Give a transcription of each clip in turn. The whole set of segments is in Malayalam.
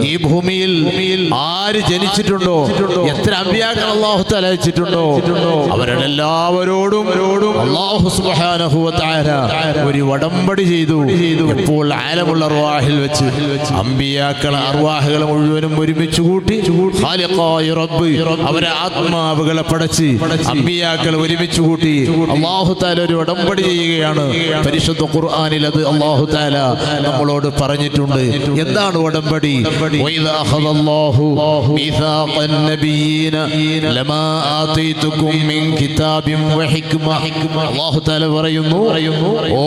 ഈ ഭൂമിയിൽ ആര് ജനിച്ചിട്ടുണ്ടോ, എത്ര അമ്പിയാക്കൾ അല്ലാഹു തആല അയച്ചിട്ടുണ്ടോ, അവരുടെ എല്ലാവരോടും അല്ലാഹു സുബ്ഹാനഹു വ തആല ഒരു ഉടമ്പടി ചെയ്തു. ഇപ്പോൾ ആലമുൽ അർവാഹിൽ വെച്ച് അമ്പിയാക്കളെ അർവാഹുകളെ മുഴുവനും ഒരുമിച്ച് കൂട്ടി ഖാലിഖായ റബ്ബ് അവരെ ആത്മാവുകളെ പടച്ച് അമ്പിയാക്കളെ ഒരുമിച്ച് കൂട്ടി അല്ലാഹു തആല ഒരു ഉടമ്പടി ചെയ്യുകയാണ്. പരിശുദ്ധ ഖുർആനിൽ അത് അല്ലാഹു തആല നമ്മളോട് പറഞ്ഞിട്ടുണ്ട്. എന്താണ് ഉടമ്പടി? وإذا أخذ الله ميثاق النبيين لما آتيتكم من كتاب وحكمة. അല്ലാഹു തആല പറയുന്നു, ഓ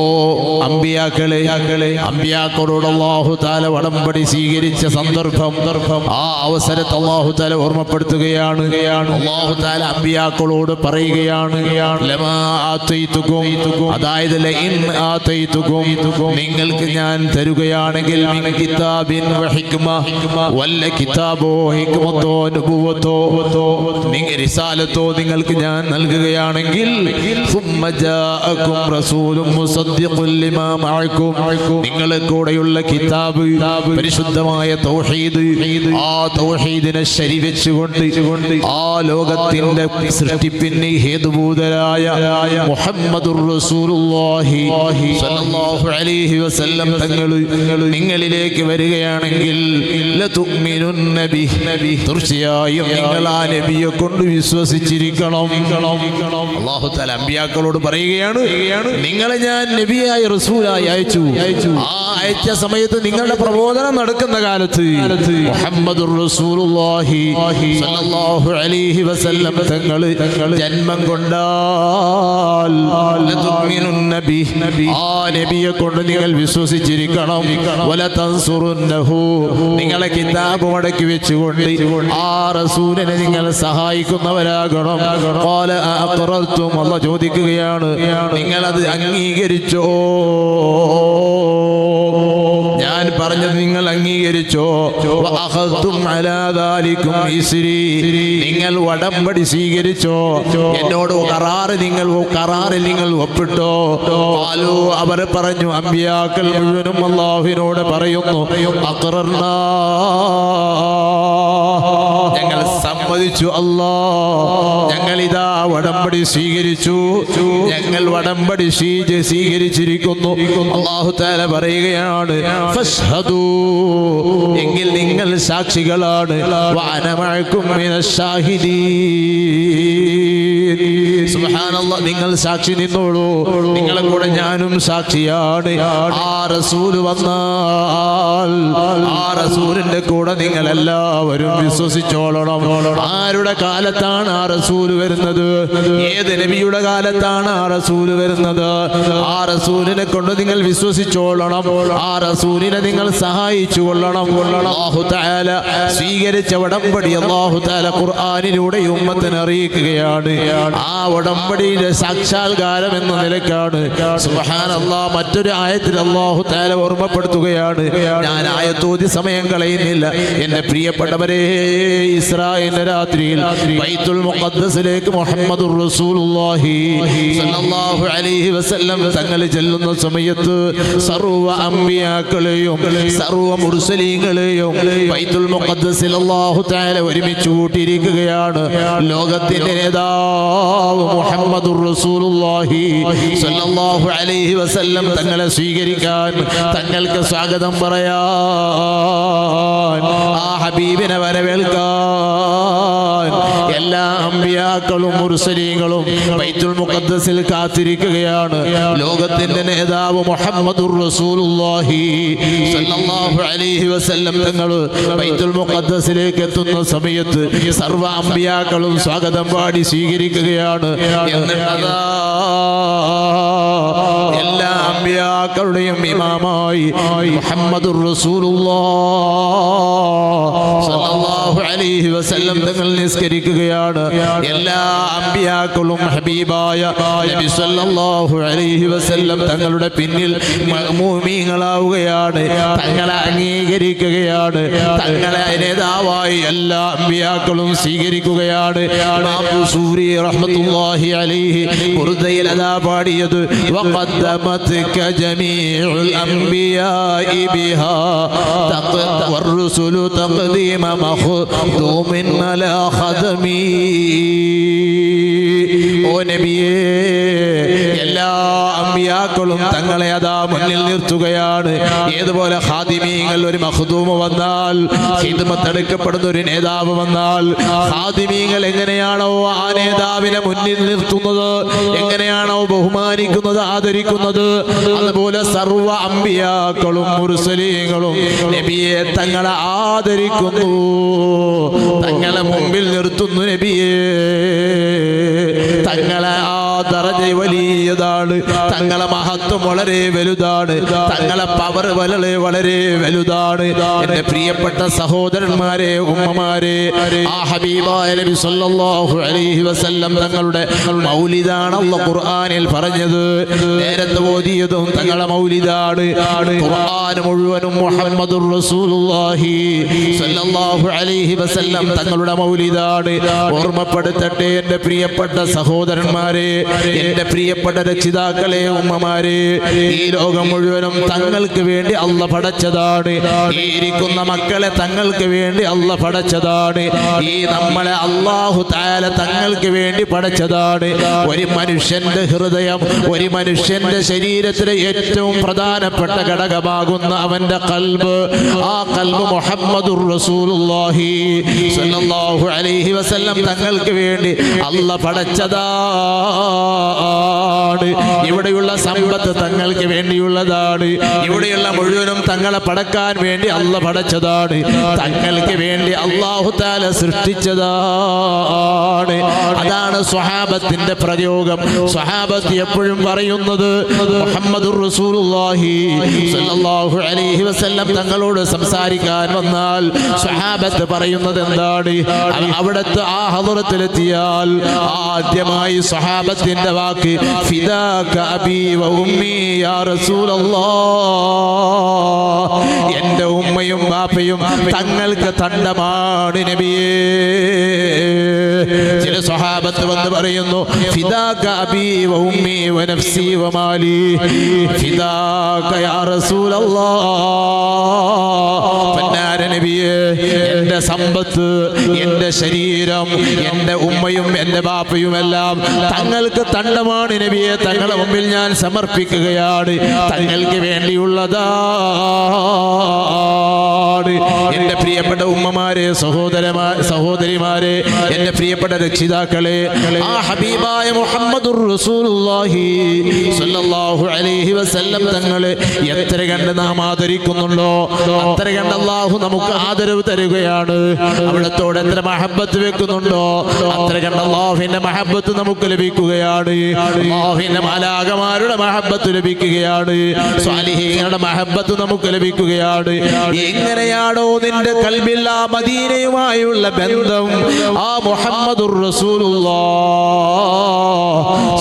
അമ്പിയാക്കളോട് അല്ലാഹു തആല ഉടമ്പടി സ്വീകരിച്ച സന്ദർഭം, ആ അവസരത്തെ അല്ലാഹു തആല ഓർമ്മപ്പെടുത്തുകയാണ്. അല്ലാഹു തആല അമ്പിയാക്കളോട് പറയുകയാണ്, ലമാ ആതൈതുകും, അതായത് ലഇൻ ആതൈതുകും, നിങ്ങൾക്ക് ഞാൻ തരുകയാണെങ്കിൽ മിൻ കിതാബിൻ വഹിക്മ, വല്ല കിതാബോ ഹിക്മത്തോ നുബുവത്തോ റിസാലത്തോ നിങ്ങൾക്ക് ഞാൻ നൽകുകയാണെങ്കിൽ സുമ്മ ജാഅകും റസൂലും മുസദ്ദിഖുൻ ലിമാ മഅകും, നിങ്ങളെ കൂടെയുള്ള കിതാബ് പരിശുദ്ധമായ തൗഹീദ്, ആ തൗഹീദിനെ ശരിവെച്ചുകൊണ്ട് ആ ലോകത്തിന്റെ സൃഷ്ടിപ്പിന് ഹേതുഭൂതരായ മുഹമ്മദുർ റസൂലുള്ളാഹി സ്വല്ലല്ലാഹു അലൈഹി വസല്ലം തങ്ങൾ നിങ്ങളിലേക്ക് വരികയാണെങ്കിൽ ലതുഅ്മിനുന്ന ബിഹി, തീർച്ചയായും നിങ്ങൾ ആ നബിയെ കൊണ്ട് വിശ്വസിച്ചിരിക്കണം. അല്ലാഹു തആല അമ്പിയാക്കളോട് പറയുകയാണ്, നിങ്ങളെ ഞാൻ നബിയായി റസൂലായി അയച്ചു. ആ അയച്ച സമയത്ത് നിങ്ങളുടെ പ്രബോധനം നടക്കുന്ന കാലത്ത് മുഹമ്മദുർ റസൂലുള്ളാഹി സ്വല്ലല്ലാഹു അലൈഹി വസല്ലം തങ്ങൾ ജന്മം കൊണ്ടാൽ ലതുഅ്മിനുന്ന ബിഹി, ആ നബിയെ കൊണ്ട് നിങ്ങൾ വിശ്വസിച്ചിരിക്കണം. വല തൻസുറുന്നഹു, നിങ്ങളെ കിതാബ് മടക്കി വെച്ചുകൊണ്ട് ആ റസൂലിനെ നിങ്ങൾ സഹായിക്കുന്നവരാകണം. ഖാല അഖറർതും, അല്ലാഹു ചോദിക്കുകയാണ്, നിങ്ങളത് അംഗീകരിച്ചോ? ഞാൻ പറഞ്ഞത് നിങ്ങൾ അംഗീകരിച്ചോ? വഅഖദ്തും അലാ ദാലികും ഇസ്രി, നിങ്ങൾ ഉടമ്പടി സ്വീകരിച്ചോ? എന്നോട് കരാറിൽ നിങ്ങൾ ഒപ്പിട്ടോ? ഖാലു, അവർ പറഞ്ഞു, അമ്പിയാക്കൾ മുഴുവനും അല്ലാഹുവിനോട് പറയുന്നു, അഖറർനാ, ഞങ്ങൾ സമ്മതിച്ചു അല്ലാഹ്, ഞങ്ങൾ ഇതാ ഉടമ്പടി സ്വീകരിച്ചു, ഞങ്ങൾ ഉടമ്പടി സ്വീകരിച്ചിരിക്കുന്നു. അല്ലാഹു തആല പറയുകയാണ്, ഫശ്ഹദൂ, എങ്കിൽ നിങ്ങൾ സാക്ഷികളാണ്. വഅന മഅകും മിനശ് ശാഹിദീൻ, സുബ്ഹാനല്ലാഹ്, നിങ്ങൾ സാക്ഷി നിന്നോളൂ, നിങ്ങളെ കൂടെ ഞാനും സാക്ഷിയാണ്. ആ റസൂൽ വന്നാൽ ആ റസൂലിന്റെ കൂടെ നിങ്ങൾ എല്ലാവരും വിശ്വസിച്ചോളണം. ആരുടെ കാലത്താണ് ആ റസൂൽ വരുന്നത്? ഏത് നബിയുടെ കാലത്താണ് ആ റസൂൽ വരുന്നത്? ആ റസൂലിനെ കൊണ്ട് നിങ്ങൾ വിശ്വസിച്ചോളണം. ആ റസൂലിനെ നിങ്ങൾ സഹായിച്ചു കൊള്ളണം. അല്ലാഹു തആല സ്വീകരിച്ച ഉടമ്പടി അല്ലാഹു തആല ഖുർആനിലൂടെ ഉമ്മത്തിനെ അറിയിക്കുകയാണ്. ആ ഉടമ്പടിയുടെ സാക്ഷാത്കാരം എന്ന നിലയ്ക്കാണ് സുബ്ഹാനല്ലാഹ് മറ്റൊരു ആയത്തിൽ അല്ലാഹു തആല ഓർമ്മപ്പെടുത്തുകയാണ്. ഞാൻ ആയത്തോതി സമയം കളയുന്നില്ല. എന്റെ പ്രിയപ്പെട്ടവരെ, ഇസ്രായേലിന്റെ രാത്രിയിൽ ബൈത്തുൽ മുഖദ്ദസിലേക്ക് മുഹമ്മദുർ റസൂലുള്ളാഹി സ്വല്ലല്ലാഹു അലൈഹി വസല്ലം തങ്ങൾ ചെല്ലുന്ന സമയത്ത് സർവ്വ അമ്പിയാക്കളെയും സർവ്വ മുർസലീങ്ങളെയും ബൈത്തുൽ മുഖദ്ദസിൽ അല്ലാഹു തആല ഒരുമിച്ച് കൂട്ടിയിരിക്കുകയാണ്. ലോകത്തിന്റെ നേതാവ് മുഹമ്മദുർ റസൂലുള്ളാഹി സ്വല്ലല്ലാഹു അലൈഹി വസല്ലം തങ്ങളെ സ്വീകരിക്കാൻ, തങ്ങൾക്ക് സ്വാഗതം പറയാൻ, ആ ഹബീബിനെ വരവേൽക്കാൻ എല്ലാ അമ്പിയാക്കളും മുർസലീങ്ങളും ബൈത്തുൽ മുഖദ്ദസിൽ കാത്തിരിക്കുകയാണ്. ലോകത്തിന്റെ നേതാവ് മുഹമ്മദുർ റസൂലുള്ളാഹി സ്വല്ലല്ലാഹു അലൈഹി വസല്ലം തങ്ങൾ ബൈത്തുൽ മുഖദ്ദസിലേക്ക് എത്തുന്ന സമയത്ത് സർവ്വ അമ്പിയാക്കളും സ്വാഗതം പാടി സ്വീകരിക്കുകയാണ്. എന്നിട്ടതാ എല്ലാ അമ്പിയാക്കളുടെയും ഇമാമായി മുഹമ്മദുർ റസൂലുള്ളാഹി സ്വല്ലല്ലാഹു അലൈഹി അലൈഹി വസല്ലം തങ്ങൾ നിസ്കരിക്കുകയാണ്. എല്ലാ അമ്പിയാക്കളും ഹബീബായ നബി സല്ലല്ലാഹു അലൈഹി വസല്ലം തങ്ങളുടെ പിന്നിൽ മുഅ്മിനീങ്ങളാവുകയാണ്. തങ്ങളെ അംഗീകരിക്കുകയാണ്. തങ്ങളെ നേതാവായി എല്ലാ അമ്പിയാക്കളും സ്വീകരിക്കുകയാണ്. ഇമാം ബുസൂരി റഹ്മത്തുള്ളാഹി അലൈഹി ബുർദയിൽ അദാ പാടിയത് വഖദ്ദമത്ക ജമീഉൽ അംബിയാഇ ബിഹാ വറുസുലു തഖദീമ മഖ്ദൂമിൻ അലാ ഖദമി. ഓ നബിയേ, എല്ലാ അമ്പിയാക്കളും തങ്ങളെ അതാ മുന്നിൽ നിർത്തുകയാണ്. ഏതുപോലെ ഖാദിമീങ്ങൾ ഒരു മഖ്ദൂമ വന്നാൽ, ഖിദ്മത്ത് എടുക്കപ്പെടുന്ന ഒരു നേതാവ് വന്നാൽ, ഖാദിമീങ്ങൾ എങ്ങനെയാണോ ആ നേതാവിനെ മുന്നിൽ നിർത്തുന്നത്, എങ്ങനെയാണോ ബഹുമാനിക്കുന്നത്, ആദരിക്കുന്നത്, അതുപോലെ സർവ്വ അമ്പിയാക്കളും മുർസലീങ്ങളും നബിയെ തങ്ങളെ ആദരിക്കുന്നു, തങ്ങളെ മുമ്പിൽ നിർത്തുന്നു. നബിയെ തങ്ങളെ ആ ദറജ വലിയതാണ്, തങ്ങളെ മഹത്വം വളരെ വലുതാണ്, തങ്ങളെ പവർ വളരെ വലുതാണ്. എന്റെ പ്രിയപ്പെട്ട സഹോദരന്മാരെ, ഉമ്മമാരെ, ആ ഹബീബായ നബി സല്ലല്ലാഹു അലൈഹി വസല്ലം തങ്ങളുടെ മൗലിദാണ് അല്ലാഹു ഖുർആനിൽ പറഞ്ഞത്. നേരത്തെ ഓതിയതും തങ്ങളെ മൗലിദാണ്. ഖുർആൻ മുഴുവനും മുഹമ്മദുർ റസൂലുള്ളാഹി സല്ലല്ലാഹു അലൈഹി വസല്ലം തങ്ങളുടെ മൗലിദാണ്. ഓർമ്മപ്പെടുത്തട്ടെ എന്റെ പ്രിയപ്പെട്ട സഹോദരന്മാരെ, എന്റെ പ്രിയപ്പെട്ട രക്ഷിതാക്കളെ, ഉമ്മമാരെ, ഈ ലോകം മുഴുവനും തങ്ങൾക്ക് വേണ്ടി അല്ലാഹു പടച്ചതാണ്. ഈ ഇരിക്കുന്ന മക്കളെ തങ്ങൾക്ക് വേണ്ടി അല്ലാഹു പടച്ചതാണ്. ഈ നമ്മളെ അല്ലാഹു തആല തങ്ങൾക്ക് വേണ്ടി പടച്ചതാണ്. ഒരു മനുഷ്യന്റെ ഹൃദയം, ഒരു മനുഷ്യന്റെ ശരീരത്തിലെ ഏറ്റവും പ്രധാനപ്പെട്ട ഘടകമാകുന്ന അവന്റെ ഖൽബ്, ആ ഖൽബ് മുഹമ്മദുർ റസൂലുള്ളാഹി സ്വല്ലല്ലാഹു അലൈഹി വസല്ലം തങ്ങൾക്ക് വേണ്ടി അല്ലാഹു പടച്ചതാണ്. ഇവിടെയുള്ള സമ്പത്ത് തങ്ങൾക്ക് വേണ്ടിയുള്ളതാണ്. ഇവിടെയുള്ള മുഴുവനും തങ്ങളെ പടക്കാൻ വേണ്ടി അല്ലാഹു പടച്ചതാണ്. തങ്ങൾക്ക് വേണ്ടി അല്ലാഹു തആല സൃഷ്ടിച്ചതാണ്. അതാണ് സ്വഹാബത്തിന്റെ പ്രയോഗം. സ്വഹാബത്ത് എപ്പോഴും പറയുന്നത് മുഹമ്മദുർ റസൂലുള്ളാഹി സ്വല്ലല്ലാഹു അലൈഹി വസല്ലം തങ്ങളോട് സംസാരിക്കാൻ വന്നാൽ സ്വഹാബത്ത് പറയുന്നത് എന്താണ്? അവിടുത്തെ ആ ഹളറത്തിലെത്തിയാൽ ആദ്യമായി സ്വഹാബത്തിന്റെ വാക്ക് ഫിദാക അബീ വ ഉമ്മി യാ റസൂലല്ലാഹ്, എന്റെ ഉമ്മയും ബാപ്പയും തങ്ങൾക്ക് തണ്ടമാണ് നബിയേ. ചില സ്വഹാബത്ത് വന്ന് പറയുന്നു ഫിദാക അബീ വ ഉമ്മി വ നഫ്സി വ മാലി ഫിദാക യാ റസൂലല്ലാഹ്. പൊന്നാര നബിയേ, എന്റെ സമ്പത്ത്, എന്റെ ശരീരം, എന്റെ ഉമ്മയും എന്റെ ബാപ്പയും എല്ലാം തങ്ങൾക്ക് തണ്ടമാണ് നബിയെ. തങ്ങളുടെ മുമ്പിൽ ഞാൻ സമർപ്പിക്കുകയാണ്. തങ്ങൾക്ക് വേണ്ടിയുള്ളതാണ്. എന്റെ പ്രിയപ്പെട്ട ഉമ്മമാരെ, സഹോദരിമാരെ, എന്റെ പ്രിയപ്പെട്ട രക്ഷിതാക്കളെ, ആ ഹബീബായ മുഹമ്മദുർ റസൂലുള്ളാഹി സ്വല്ലല്ലാഹു അലൈഹി വസല്ലം തങ്ങളെ എത്ര കണ്ട് നാം ആദരിക്കുന്നുണ്ടോ അത്ര കണ്ട് അല്ലാഹു നമുക്ക് ആദരവ് തരുകയാണ്. അവിടത്തോട് എത്ര മഹബത്ത് വെക്കുന്നുണ്ടോ അത്ര കണ്ട് അല്ലാഹുവിന്റെ മഹബത്ത് നമുക്ക് ലഭിക്കുകയാണ്. അല്ലാഹുവിന്റെ മാലാഖമാരുടെ മഹബത്ത് ലഭിക്കുകയാണ്. സ്വാലിഹീങ്ങളുടെ മഹബത്ത് നമുക്ക് ലഭിക്കുകയാണ്. എങ്ങനെയാണോ നിന്റെ ഖൽബിൽ ആ മദീനയുമായുള്ള ബന്ധം, ആ മുഹമ്മദുർ റസൂലുള്ളാഹി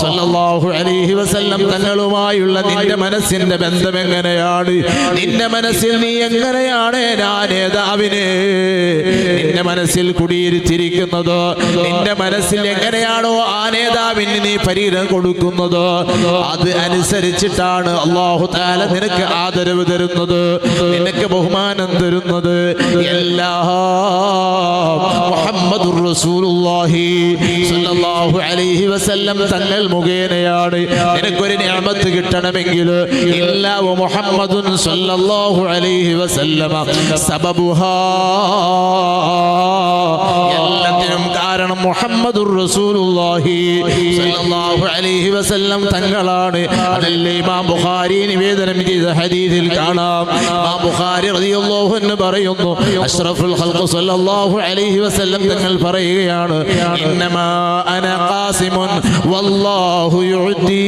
സ്വല്ലല്ലാഹു അലൈഹി വസല്ലം തങ്ങളുമായുള്ള നിന്റെ മനസ്സിന്റെ ബന്ധം എങ്ങനെയാണ്? നിന്റെ മനസ്സിൽ നീ എങ്ങനെയാണ് ആ നേതാവിനെ നിന്റെ മനസ്സിൽ കുടിയിരുത്തിയിരിക്കുന്നത്? നിന്റെ മനസ്സിൽ എങ്ങനെയാണോ ആ നേതാവിന് നീ പരിഗണന കൊടുക്കുന്നത്, അത് അനുസരിച്ചിട്ടാണ് അല്ലാഹു തആല നിനക്ക് ആദരവ് തരുന്നത്, നിനക്ക് ബഹുമാനം തരുന്നത്. എല്ലാം മുഹമ്മദുർ റസൂലുള്ളാഹി സ്വല്ലല്ലാഹു അലൈഹി വസല്ലം തങ്ങൾ മുഖേനയാണ്. നിനക്കൊരു നിഅമത്ത് കിട്ടണമെങ്കിൽ ഇല്ലാ മുഹമ്മദുൻ സ്വല്ലല്ലാഹു അലൈഹി വസല്ലമ സബബുഹാ, എല്ലാത്തിനും കാരണം മുഹമ്മദുർ റസൂലുള്ളാഹി സ്വല്ലല്ലാഹു അലൈഹി വസല്ലം തങ്ങളാണ്. അതല്ലേ ഇമാം ബുഖാരി നിവേദനം ചെയ്ത ഹദീസിൽ കാണാം. ഇമാം ബുഖാരി റളിയല്ലാഹു അൻഹു പറയുന്നു, അഷ്റഫുൽ ഖൽഖ് സ്വല്ലല്ലാഹു അലൈഹി വസല്ലം തങ്ങൾ പറയുകയാണ്, ഇന്നമാ അന ഖാസിമുൻ വല്ലാഹു യുഅ്തി.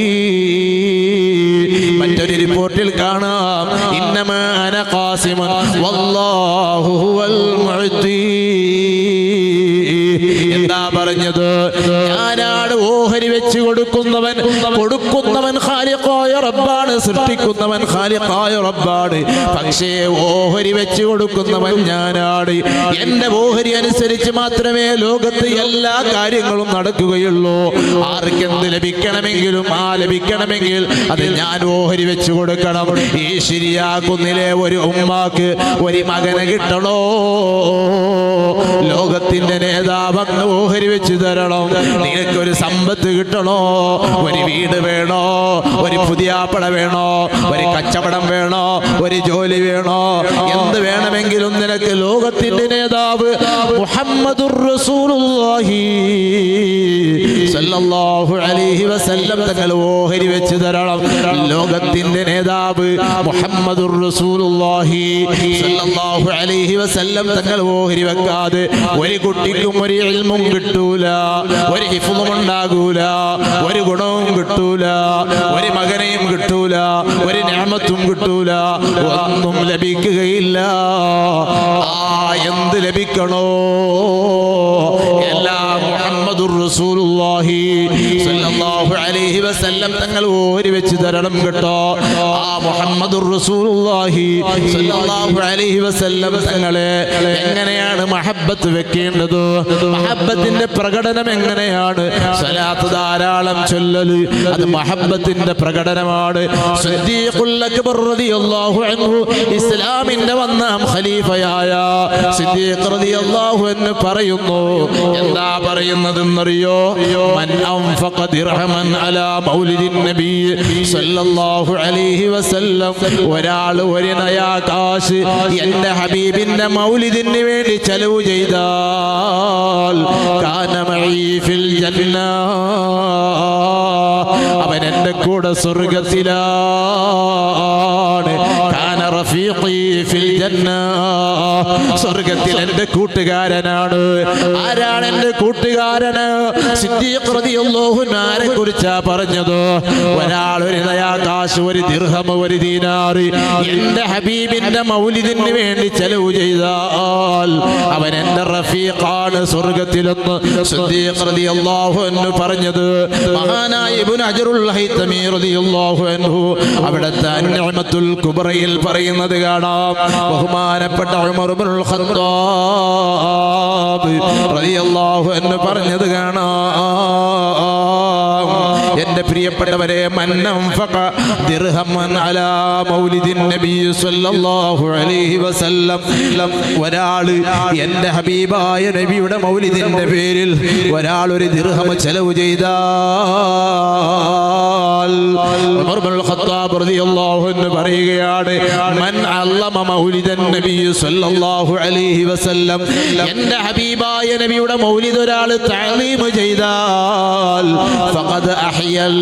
മറ്റൊരു റിപ്പോർട്ടിൽ കാണാം, ഇന്നമാ അന ഖാസിമുൻ വല്ലാഹു ഹുവൽ മുഅ്തി. സൃഷ്ടിക്കുന്നവൻ ഖാലിഖായ റബ്ബാണ്. പക്ഷേ ഓഹരി വെച്ചു കൊടുക്കുന്നവൻ ഞാനാണ്. എന്റെ ഓഹരി അനുസരിച്ച് മാത്രമേ ലോകത്ത് എല്ലാ കാര്യങ്ങളും നടക്കുകയുള്ളൂ. ആർക്കെന്ത് ലഭിക്കണമെങ്കിലും ലഭിക്കണമെങ്കിൽ അത് ഞാൻ ഓഹരി വെച്ചു കൊടുക്കണം. ഈ ശരിയാക്കുന്നിലെ ഒരു ഉമ്മാക്ക് ഒരു മകനെ കിട്ടണോ, ലോകത്തിന്റെ നേതാവ് ഓഹരി വെച്ച് തരണം. നിനക്കൊരു സമ്പത്ത് കിട്ടണോ, ഒരു വീട് വേണോ, ഒരു പുതിയ പട വേണോ, ഒരു കച്ചവടം വേണോ, ഒരു ജോലി വേണോ, എന്ത് വേണമെങ്കിലും നിനക്ക് ലോകത്തിന്റെ നേതാവ് മുഹമ്മദുർ റസൂലുള്ളാഹി സല്ലല്ലാഹു അലൈഹി വസല്ലം തങ്ങൾ ഓഹരി വെച്ച് തരണം. ലോകത്തിന്റെ നേതാവ് മുഹമ്മദുർ റസൂലുള്ളാഹി സല്ലല്ലാഹു അലൈഹി വസല്ലം തങ്ങൾ ഓഹരി വെക്കാതെ ഒരു കുട്ടിക്കും ഒരു ഇൽമും കിട്ടൂല, ഒരു ഹിഫ്ളും ഉണ്ടാകൂല, ഒരു ഗുണവും കിട്ടൂല, ഒരു മകനെയും കിട്ടൂല, ഒരു നിഅമത്തും കിട്ടൂല, ഒന്നും ലഭിക്കുകയില്ല. എന്ത് ലഭിക്കണോ എല്ലാം മുഹമ്മദുർ റസൂലുള്ളാഹി സല്ലല്ലാഹു അലൈഹി വസല്ലം തങ്ങൾ ഓഹരി വെച്ച് തരണം കേട്ടോ. മുഹമ്മദുർ റസൂലുള്ളാഹി സല്ലല്ലാഹു അലൈഹി വസല്ലം തങ്ങളെ എങ്ങനെയാണ് മഹബ്ബത്ത് വെക്കേണ്ടത്, മഹബ്ബത്തിന്റെ പ്രകടനം എങ്ങനെയാണ്? സ്വലാത്ത് ധാരാളം ചൊല്ലല് അത് മഹബ്ബത്തിന്റെ പ്രകടനമാണ്. സിദ്ദീഖുൽ അക്ബർ റളിയല്ലാഹു അൻഹു ഇസ്ലാമിന്റെ ഒന്നാം ഖലീഫയായ സിദ്ദീഖ് റളിയല്ലാഹു അൻഹു പറയുന്നു, എന്താ പറയുന്നതെന്നറിയോ? മൻ അൻഫഖ ദിർഹമൻ അലാ മൗലിദിൻ നബി സല്ലല്ലാഹു അലൈഹി വസല്ലം, ഒരാൾ ഒരു നയാ കാശ് എന്റെ ഹബീബിന്റെ മൗലിദിന് വേണ്ടി ചെലവ് ചെയ്താൽ കാന മഈ ഫിൽ ജന്ന, അവൻ എന്റെ കൂടെ സ്വർഗ്ഗത്തിലാണ്. കാന റഫീഖി ഫിൽ ജന്ന, സ്വർഗ്ഗത്തിൽ എന്റെ കൂട്ടുകാരനാണ്. ആരാണ് എന്റെ കൂട്ടുകാരന്? സിദ്ദീഖ് റളിയല്ലാഹു അൻഹുവിനെ കുറിച്ചാ പറഞ്ഞത്. ഒരാൾ ഒരു നയാ കാശ്, ഒരു ദിർഹം, ഒരു ദീനാർ എന്റെ ഹബീബിന്റെ മൗലിദിന് വേണ്ടി ചെലവ് ചെയ്താൽ അവൻ എന്റെ റഫീഖാണ് സ്വർഗ്ഗത്തിലെന്ന് സിദ്ദീഖ് റളിയല്ലാഹു അൻഹു പറഞ്ഞത്. മഹാനായ ഇബ്നു ഹജറുൽ ഹൈതമി റളിയല്ലാഹു അൻഹു അവിടുത്തെ അൻ-നിഅമത്തുൽ കുബ്രയിൽ പറയുന്നത് കാണാം. ബഹുമാനപ്പെട്ട ഉമർ ഇബ്നുൽ ഖത്താബ് റളിയല്ലാഹു അൻഹു പറഞ്ഞത് കാണാം. എന്റെ പ്രിയപ്പെട്ടവരെ, മൻ അൻഫഖ ദിർഹമൻ അലാ മൗലിദിൻ നബി സല്ലല്ലാഹു അലൈഹി വസല്ലം, ഒരാൾ എന്റെ ഹബീബായ നബിയുടെ മൗലിദിന്റെ പേരിൽ ഒരാൾ ഒരു ദിർഹം ചെലവ് ചെയ്താൽ ഉമർ ഇബ്നുൽ ഖത്താബ് റളിയല്ലാഹു അൻഹു പറയുകയാണ്, മൻ അല്ലമ മൗലിദൻ നബി സല്ലല്ലാഹു അലൈഹി വസല്ലം, എന്റെ ഹബീബായ നബിയുടെ മൗലിദ് ഒരാൾ തഅലീം ചെയ്താൽ ഫഖദ് അഹ്യൽ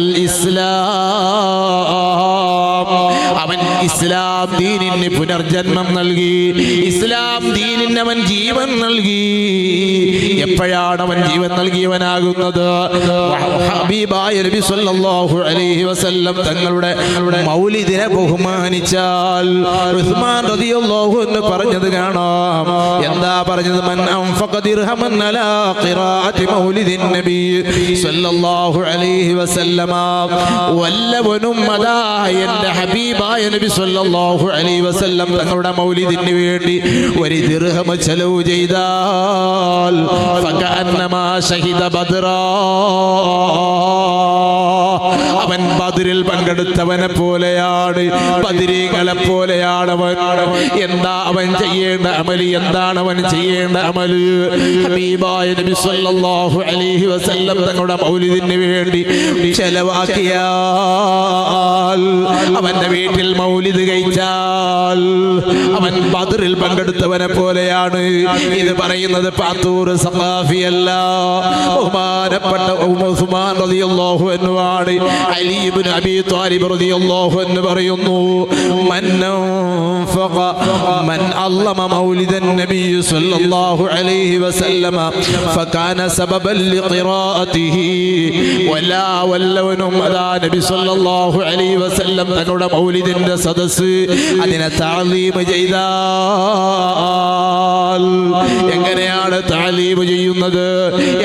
ഇസ്ലാം, അവൻ ഇസ്ലാം ദീനിന് പുനർജന്മം നൽകി, ഇസ്ലാം ദീനിന് അവൻ ജീവൻ നൽകി. എപ്പോഴാണ് അവൻ ജീവൻ നൽകിയവനാകുന്നത്? ഹബീബായ നബി സല്ലല്ലാഹു അലൈഹി വസല്ലം തങ്ങളുടെ മൗലിദിനെ ബഹുമാനിച്ചാൽ. ഉസ്മാൻ റളിയല്ലാഹു അൻഹു പറഞ്ഞത് കാണാം. എന്താ പറഞ്ഞത്? മൻ അൻഫഖ ദിർഹമൻ അലാ ഖിറാഅത്തി മൗലിദിൻ നബി സല്ലല്ലാഹു അലൈഹി വസല്ലം, വല്ലവനും അതാ എന്റെ ഹബീബായ നബി സല്ലല്ലാഹു അലൈഹി വസല്ലം തങ്ങളുടെ മൗലിദിന് വേണ്ടി ഒരു ദിർഹം ചെലവ് ചെയ്താൽ ഫകഅന്നമാ ഷഹിദ ബദ്റാ, അവൻ ബദ്രിൽ പങ്കെടുത്തവനെ പോലെയാണ്, ബദ്രീകളെ പോലെയാണ് അവൻ. എന്താ അവൻ ചെയ്യേണ്ട അമല്? എന്താണ് അവൻ ചെയ്യേണ്ട അമല്? ഹബീബായ നബി സല്ലല്ലാഹു അലൈഹി വസല്ലം തങ്ങളുടെ മൗലിദിന് വേണ്ടി ചെലവാക്കിയാൽ, അവന്റെ വീട്ടിൽ മൗലിദ് കഴിച്ചാൽ അവൻ ബദ്രിൽ പങ്കെടുത്തവനെ പോലെയാണ്. ഇത് പറയുന്നത് പാത്തൂർ സഖാഫിയല്ല, ബഹുമാനപ്പെട്ട ഉസ്മാൻ റളിയല്ലാഹു അൻഹു ആണ്. അലി ഇബ്നു അബീ ത്വാലിബ് റളിയല്ലാഹു അൻഹു പറയുന്നു, മൻ അല്ലമ മൗലിദൻ നബി സല്ലല്ലാഹു അലൈഹി വസല്ലം ഫകാന സബബൻ ലിഖിറാഅതിഹി, വല്ലവനും അതാ നബി സല്ലല്ലാഹു അലൈഹി വസല്ലം തങ്ങളുടെ മൗലിദിന്റെ സദസ്സ് അതിനെ തഅലീം ചെയ്താൽ. എങ്ങനെയാണ് തഅലീം ചെയ്യുന്നത്?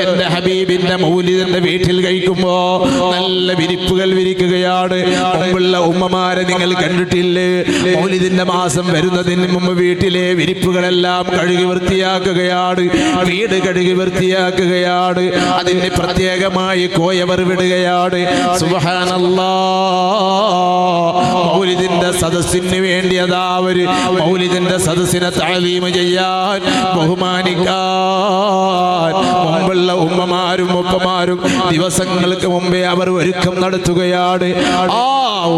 എന്റെ ഹബീബ് ഹബീബിന്റെ മൗലിദിന്റെ വീട്ടിൽ കഴിക്കുമ്പോ നല്ല വിരിപ്പുകൾ വിരിക്കുകയാണ്. മുമ്പുള്ള ഉമ്മമാരെ നിങ്ങൾ കണ്ടിട്ടില്ലേ? മൗലിദിന്റെ മാസം വരുന്നതിന് മുമ്പ് വീട്ടിലെ വിരിപ്പുകളെല്ലാം കഴുകി വൃത്തിയാക്കുകയാണ്, വീട് കഴുകി വൃത്തിയാക്കുകയാണ്, അതിന് പ്രത്യേകമായി കോയവർ വിടുകയാണ്. സുബ്ഹാനല്ലാഹ്, മൗലിദിന്റെ സദസ്സിന് വേണ്ടി അതാ അവര് മൗലിദിന്റെ സദസ്സിനെ തഅലീം ചെയ്യാൻ, ബഹുമാനിക്കാൻ മുമ്പുള്ള ഉമ്മമാരും ഉപ്പമാരും ദിവസങ്ങൾക്ക് മുമ്പേ അവർ ഒരുക്കം നടത്തുകയാണ്. ആ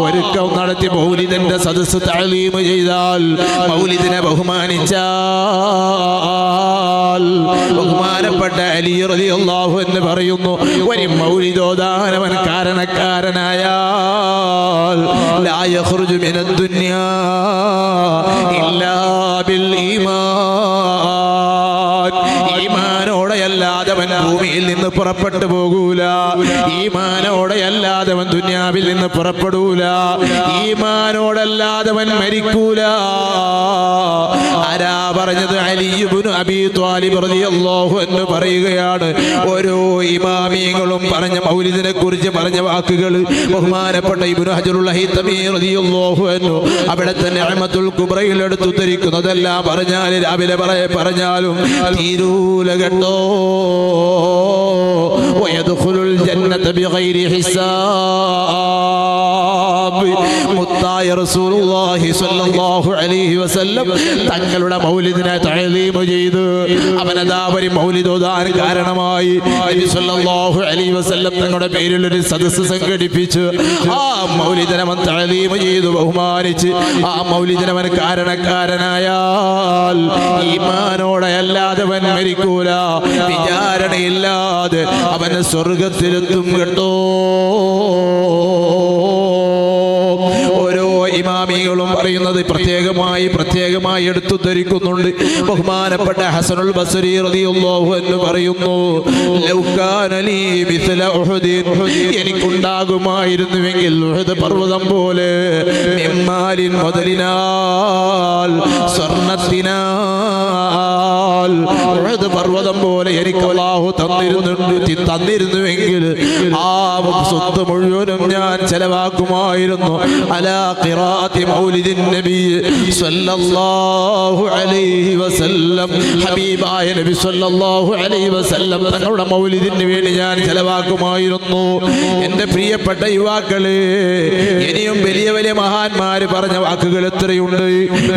ഒരുക്കം നടത്തി മൗലിദിന്റെ സദസ്സ് തഅലീം ചെയ്താൽ, മൗലിദിനെ ബഹുമാനിച്ചാൽ, ബഹുമാനപ്പെട്ട അലി റളിയല്ലാഹു അൻഹു പറയുന്നു, ഒരു മൗലിദോദാനവൻ കാരണക്കാരനായാൽ ലാ യഖ്റുജു മിനദ് ദുനിയാ ഇല്ലാ ബിൽ ഈമാൻ, ഈമാനോടെയല്ലാതെ അവൻ ഭൂമിയിൽ നിന്ന് പുറപ്പെട്ടു പോകൂല, ഈമാനോടെയല്ലാതെ അവൻ ദുനിയാവിൽ നിന്ന് പുറപ്പെടൂല, ഈമാനോടല്ലാതെ അവൻ മരിക്കൂല. ആരാ പറഞ്ഞത്? അലി ഇബ്നു അബീ ത്വാലിബ് റളിയല്ലാഹു അൻഹു പറയുകയാണ്. ഓരോ ഇമാമിയങ്ങളും പറഞ്ഞ മൗലിദിനെ കുറിച്ച് പറഞ്ഞ വാക്കുകൾ ബഹുമാനപ്പെട്ട ഇബ്നു ഹജറുൽ ഹൈതമി റളിയല്ലാഹു അൻഹു അവിടുത്തെ നിഅമത്തുൽ കുബ്രയിൽ എടുത്തു ധരിക്കുന്നതെല്ലാം പറഞ്ഞാൽ രാവിലെ പറഞ്ഞാലും തീരൂല കേട്ടോ. വയദ്ഖുലുൽ ജന്നത ബിഗൈരി ഹിസാബ്, മുത്തായ റസൂലുള്ളാഹി സ്വല്ലല്ലാഹു അലൈഹി വസല്ലം തങ്ങളുടെ മൗലിദിനെ തഅലീം ചെയ്തു. അവനതാ ഒരു മൗലിദ് ഓതാൻ കാരണമായി നബി സ്വല്ലല്ലാഹു അലൈഹി വസല്ലം തങ്ങളുടെ പേരിൽ ഒരു സദസ്സ് സംഘടിപ്പിച്ചു. ആ മൗലിദിനെ അവൻ തഅലീം ചെയ്തു, ബഹുമാനിച്ച്. ആ മൗലിദിനെ അവൻ കാരണക്കാരനായാൽ ഈമാനോടെ അല്ലാതെ അവൻ മരിക്കൂല, വിചാരണയില്ലാതെ അവന് സ്വർഗത്തിലെത്തും കേട്ടോ. ഓരോ ഇമാമികളും പറയുന്നത് പ്രത്യേകമായി എടുത്തു ധരിക്കുന്നുണ്ട്. ബഹുമാനപ്പെട്ട ഹസനുൽ ബസ്രി റളിയല്ലാഹു അൻഹു പറയുന്നു, ലൗ കാന ലീ മിസ്ല ഉഹുദിൻ, എനിക്കുണ്ടാകുമായിരുന്നുവെങ്കിൽ ഉഹദ് പർവ്വതം പോലെ, മിമ്മാലിൻ മുതലിനാൽ, സ്വർണ്ണത്തിനാൽ, ഉഹദ് പർവ്വതം പോലെ എനിക്ക് അല്ലാഹു തന്നിരുന്നുവെങ്കിൽ ആ സ്വത്ത് മുഴുവനും ഞാൻ ചെലവാക്കുമായിരുന്നു അലാ ഖിറാഅത്തി മൗലിദിൻ നബി സ്വല്ലല്ലാഹു അലൈഹി വസല്ലം. ഹബീബായ നബി സ്വല്ലല്ലാഹു അലൈഹി വസല്ലം തങ്ങളുടെ മൗലിദിന് വേണ്ടി ഞാൻ ചെലവാക്കുമായിരുന്നു. എൻ്റെ പ്രിയപ്പെട്ട യുവാക്കളെ, ഇനിയും വലിയ വലിയ മഹാന്മാര് പറഞ്ഞ വാക്കുകൾ എത്രയുണ്ട്,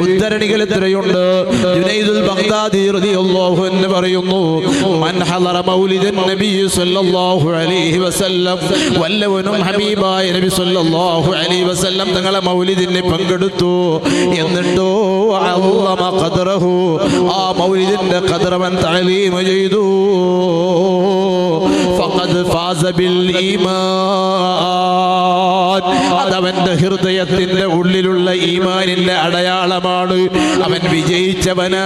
ഉദ്ധരണികൾ എത്രയുണ്ട്. ജുനൈദുൽ ബഗ്ദാദി റളിയല്ലാഹു അൻഹു പറയുന്നു, മൻ ഹളറ മൗലിദൻ നബി സ്വല്ലല്ലാഹു അലൈഹി വസല്ലം, വല്ലവനും ഹബീബായ നബി സ്വല്ലല്ലാഹു അലൈഹി വസല്ലം തങ്ങളെ മൗലിദിനെ പങ്കെടുത്തു, എന്നിട്ടോ അള്ളമ ഖദ്റഹു, ആ മൗലിദിന്റെ ഖദ്ർ അവൻ തഅലീം ചെയ്തു, ഫഖദ് ഫാസ ബിൽ ഈമാൻ, അതവന്റെ ഹൃദയത്തിന്റെ ഉള്ളിലുള്ള ഈമാനിന്റെ അടയാളമാണ്, അവൻ വിജയിച്ചവനാണ്.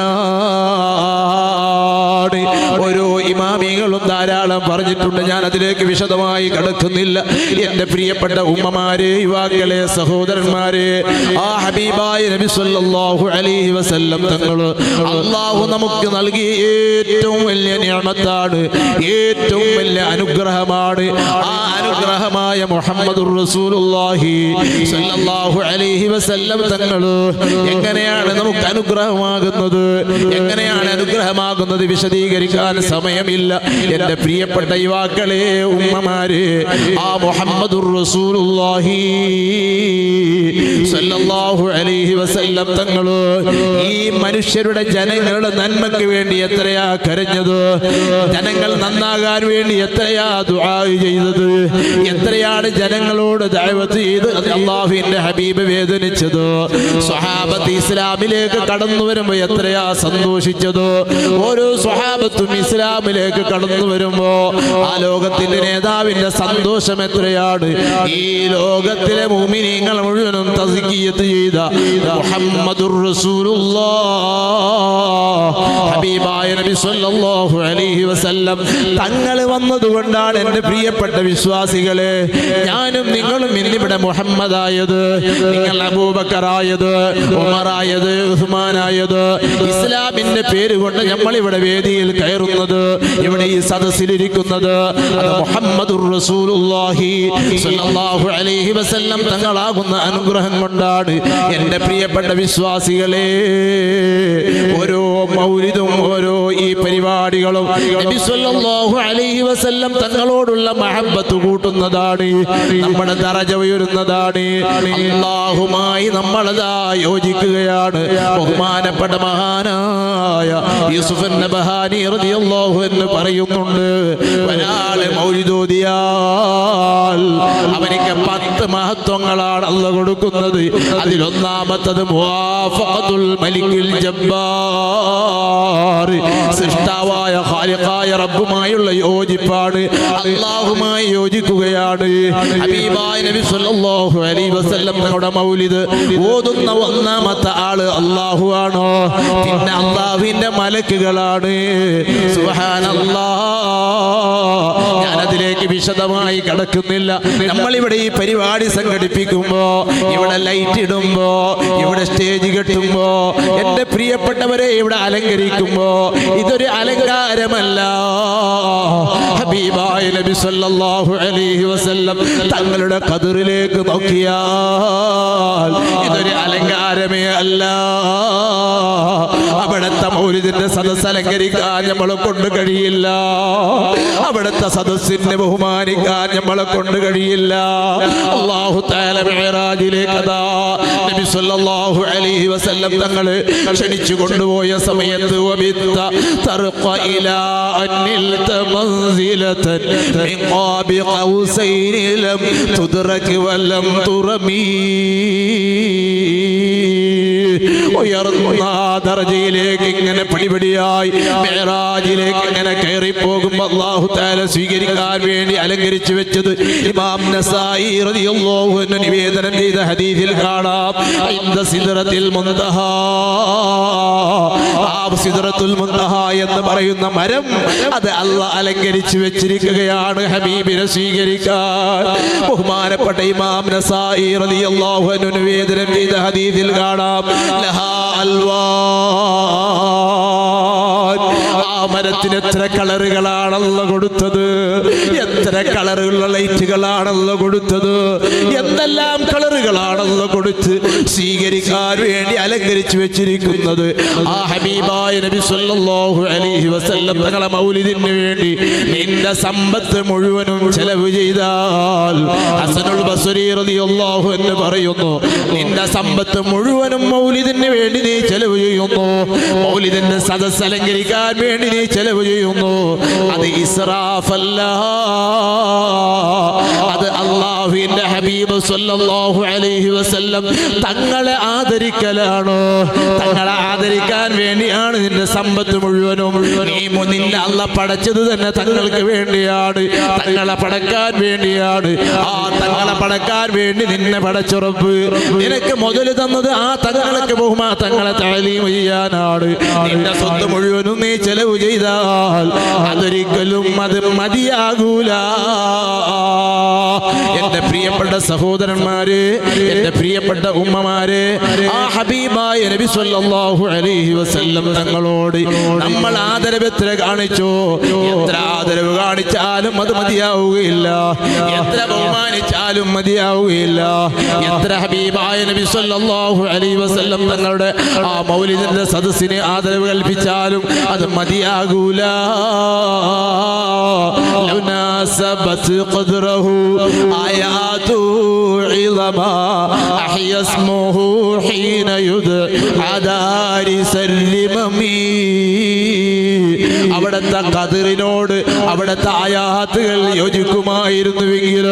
ഓരോ ഇമാമികളും ധാരാളം പറഞ്ഞിട്ടുണ്ട്, ഞാൻ അതിലേക്ക് വിശദമായി കടക്കുന്നില്ല. എൻ്റെ പ്രിയപ്പെട്ട ഉമ്മമാരെ, യുവാക്കളെ, സഹോദരന്മാരെ, ആ ഹബീബായ നബി സ്വല്ലല്ലാഹു അലൈഹി വസല്ലം തങ്ങൾ അല്ലാഹു നമുക്ക് നൽകിയ ഏറ്റവും വലിയ നിഅമത്താണ്, ഏറ്റവും വലിയ അനുഗ്രഹമാണ്. ആ അനുഗ്രഹമായ മുഹമ്മദുർ റസൂലുള്ളാഹി സ്വല്ലല്ലാഹു അലൈഹി വസല്ലം തങ്ങൾ എങ്ങനെയാണ് നമുക്ക് അനുഗ്രഹമാകുന്നത്, എങ്ങനെയാണ് അനുഗ്രഹമാകുന്നത് വിശദീകരിക്കാൻ സമയമില്ല. എൻ്റെ പ്രിയപ്പെട്ട യുവാക്കളെ, ഉമ്മമാരെ, ആ മുഹമ്മദുർ റസൂലുള്ളാഹി സ്വല്ലല്ലാഹു അലൈഹി വസല്ലം തങ്ങൾ ഈ മനുഷ്യരുടെ ജനങ്ങളുടെ നന്മയ്ക്ക് വേണ്ടി എത്രയാ കരഞ്ഞത്, ജനങ്ങൾ നന്നാകാൻ വേണ്ടി എത്രയാ ദുആ ചെയ്തത്, എത്രയാണ് ജനങ്ങളോട് ദഅവത്ത് ചെയ്ത് അല്ലാഹുവിന്റെ ഹബീബ് വേദനിച്ചത്, സ്വഹാബത്ത് ഇസ്ലാമിലേക്ക് കടന്നു വരുമ്പോൾ എത്രയാ സന്തോഷിച്ചത്. ഓരോ സ്വഹാബത്തും ഇസ്ലാമിലേക്ക് കടന്നു വരുമ്പോ ആ ലോകത്തിന്റെ നേതാവിന്റെ സന്തോഷം എത്രയാണ്. ഈ ലോകത്തിലെ മുഅ്മിനീങ്ങൾ മുഴുവനും തസ്കിയത്ത് ചെയ്ത മുഹമ്മദുർ റസൂലുള്ളാഹ് ഹബീബായ നബി സല്ലല്ലാഹു അലൈഹി വസല്ലം തങ്ങൾ വന്നതുകൊണ്ടാണ് എൻ്റെ പ്രിയപ്പെട്ട വിശ്വാസികളെ ഞാനും നിങ്ങളും ഇന്നിവിടെ മുഹമ്മദായത്, നിങ്ങൾ അബൂബക്കറായത്, ഉമറായത്, ഉസ്മാനായത്, ഇസ്ലാമിന്റെ പേര് കൊണ്ട് നമ്മൾ ഇവിടെ വേദിയിൽ കയറുന്നത്, ഇവിടെ ഈ സദസ്സിലിരിക്കുന്നത് അത് മുഹമ്മദുർ റസൂലുള്ളാഹി സ്വല്ലല്ലാഹു അലൈഹി വസല്ലം തങ്ങളാകുന്ന അനുഗ്രഹം കൊണ്ടാണ്. എൻ്റെ പ്രിയപ്പെട്ട വിശ്വാസികളെ, ഓരോ മൗലിദും ഓരോ ഈ പരിപാടികളും നബി സല്ലല്ലാഹു അലൈഹി വസല്ലം തങ്ങളോടുള്ള മഹബ്ബത്ത് കൂട്ടുന്നതാണ്, നമ്മുടെ ദറജ ഉയരുന്നതാണ്. അല്ലാഹുമായി നമ്മളതാ യോജിക്കുകയാണ്. ബഹുമാനപ്പെട്ട മഹാനായ യൂസുഫ് നബഹാനി റളിയല്ലാഹു അൻഹു പറയുന്നുണ്ട്, ഒരാളെ മൗലിദ് ഓതിയാൽ അവനിക്ക് 10 മഹത്വങ്ങളാണ് അല്ലാഹു കൊടുക്കുന്നത്. അതിലൊന്നാമത്തത് മുവാഫഖത്തുൽ മലിക്കിൽ ജബ്ബാർ, സൃഷ്ടാവായ ഖാലിഖായ റബ്ബുമായുള്ള യോജിപ്പാണ്, അല്ലാഹുമായി യോജിക്കുകയാണ്. ഹബീബായ നബി സല്ലല്ലാഹു അലൈഹി വസല്ലം തങ്ങളുടെ മൗലിദ് ഓതുന്ന ഒന്നാമത്തെ ആള് അല്ലാഹു ആണോ, പിന്നെ അല്ലാഹുവിന്റെ മലക്കുകളാണ്. സുബ്ഹാനല്ലാഹ്, ഞാനതിലേക്ക് വിശദമായി കടക്കുന്നില്ല. നമ്മളിവിടെ ഈ പരിപാടി സംഘടിപ്പിക്കുമ്പോ, ഇവിടെ ലൈറ്റ് ഇടുമ്പോ, ഇവിടെ സ്റ്റേജ് കെട്ടുമ്പോ, എൻ്റെ പ്രിയപ്പെട്ടവരെ ഇവിടെ അലങ്കരിക്കുമ്പോ ഇതൊരു അലങ്കാരമല്ല. ഹബീബായ നബി സല്ലല്ലാഹു അലൈഹി വസല്ലം തങ്ങളുടെ ഖദറിലേക്ക് നോക്കിയാൽ ഇതൊരു അലങ്കാരമേ അല്ല. അവിടുത്തെ മൗലിദിന്റെ സദസ്സ് അലങ്കരിക്കാൻ നമ്മളെ കൊണ്ട് കഴിയില്ല, അവിടുത്തെ സദസ്സിനെ ബഹുമാനിക്കാൻ നമ്മളെ കൊണ്ട് കഴിയില്ല. അല്ലാഹു തആല മിഅ്റാജിലേക്ക് നബി സല്ലല്ലാഹു അലൈഹി വസല്ലം തങ്ങളെ ക്ഷണിച്ചു കൊണ്ടുപോയ സമയത്ത് വബിത്ത തർഖ ഇലാ അന്നിൽത മൻസിലതൻ മിൻ ഖാബി ഖൗസൈനി ലം തുദ്റക് വലം തുറമീ, ഉയർന്ന ദർജയിലേക്ക് ഇങ്ങനെ പടിപടിയായി മിഅ്റാജിലേക്ക് ഇങ്ങനെ കയറി പോകുമ്പോൾ അല്ലാഹു തആല സ്വീകരിക്കാൻ വേണ്ടി അലങ്കരിച്ചു വെച്ചത് ഇമാം നസായി റളിയല്ലാഹു അൻഹു നിവേദനം ചെയ്ത ഹദീസിൽ കാണാം. ഇൻദ സിദ്റത്തുൽ മുൻതഹ, ആ സിദ്റത്തുൽ മുൻതഹ എന്ന് പറയുന്ന മരം അത് അല്ലാഹ് അലങ്കരിച്ചു വെച്ചിരിക്കുകയാണ് ഹബീബിനെ സ്വീകരിക്കാൻ. ബഹുമാനപ്പെട്ട ഇമാം നസായി റളിയല്ലാഹു അൻഹു നിവേദനം ചെയ്ത ഹദീസിൽ കാണാം, ലഹാ അൽവാൻ, ആ മരത്തിന് എത്ര കളറുകളാണല്ലോ കൊടുത്തത്, എത്ര കളറുള്ള ലൈറ്റുകളാണല്ലോ കൊടുത്തത്, എന്തെല്ലാം കളറുകളാണല്ലോ കൊടുത്ത് സ്വീകരിക്കാൻ വേണ്ടി അലങ്കരിച്ചു വെച്ചിരിക്കുന്നത്. ആ ഹബീബായ നബി സല്ലല്ലാഹു അലൈഹി വസല്ലം തങ്ങളെ മൗലിദിന് വേണ്ടി നിന്റെ സമ്പത്ത് മുഴുവനും ചെലവ് ചെയ്താൽ, ഹസനുൽ ബസ്രി റളിയല്ലാഹു അൻഹു പറയുന്നു, നിന്റെ സമ്പത്ത് മുഴുവനും മൗലിദിന് വേണ്ടി നീ ചെലവ് ചെയ്യുന്നു, മൗലിദിന്റെ സദസ്സ് അലങ്കരിക്കാൻ വേണ്ടി നീ ചെലവ് ചെയ്യുന്നു, അത് ഇസ്രാഫല്ല, അത് അല്ലാഹുവിന്റെ ഹബീബ് സല്ലല്ലാഹു അലൈഹി വസല്ലം തങ്ങളെ ആദരിക്കലാണ്. തങ്ങളെ ആദരിക്കാൻ വേണ്ടിയാണ് നിന്റെ സമ്പത്ത് മുഴുവനും. നീ നിന്നെ അല്ലാഹ് പടച്ചത് തന്നെ തങ്ങൾക്ക് വേണ്ടിയാണ്, തങ്ങളെ പടക്കാൻ വേണ്ടിയാണ്. ആ തങ്ങളെ പടക്കാൻ വേണ്ടി നിന്നെ പടച്ച റബ്ബ് നിനക്ക് മുതൽ തന്നത് ആ തങ്ങൾക്ക് തങ്ങളെ തഅലീം ചെയ്യാനാണ്. നിന്റെ സ്വത്ത് മുഴുവനും നീ ചെലവ് ചെയ്താൽ അതൊരിക്കലും അത് മതിയാകൂല. എന്റെ പ്രിയപ്പെട്ട സഹോദരന്മാരെ, എന്റെ പ്രിയപ്പെട്ട ഉമ്മമാരെ, ആ ഹബീബായ നബി സല്ലല്ലാഹു അലൈഹി വസല്ലം തങ്ങളോട് നമ്മൾ ആദരവ് എത്ര കാണിച്ചോ, എത്ര ആദരവ് കാണിച്ചാലും അത് മതിയാവുകയില്ല, എത്ര ബഹുമാനിച്ചാലും മതിയാവുകയില്ല. എത്ര ഹബീബായ നബി സല്ലല്ലാഹു അലൈഹി വസല്ലം തങ്ങളുടെ ആ മൗലിദിന്റെ സദസ്സിനെ ആദരവ് കൽപ്പിച്ചാലും അത് മതിയാകൂല. ലൗ നാസബത് ഖദ്റഹു ആയാതു ഇളമാ അഹ്യ ഇസ്മുഹു ഹീന യുദ്ആ ദാരിസൽ ലിമമീ. അവിടുത്തെ ഖദറിനോട് അവിടുത്തെ ആയാത്തുകൾ യോജിക്കുമായിരുന്നുവെങ്കിൽ,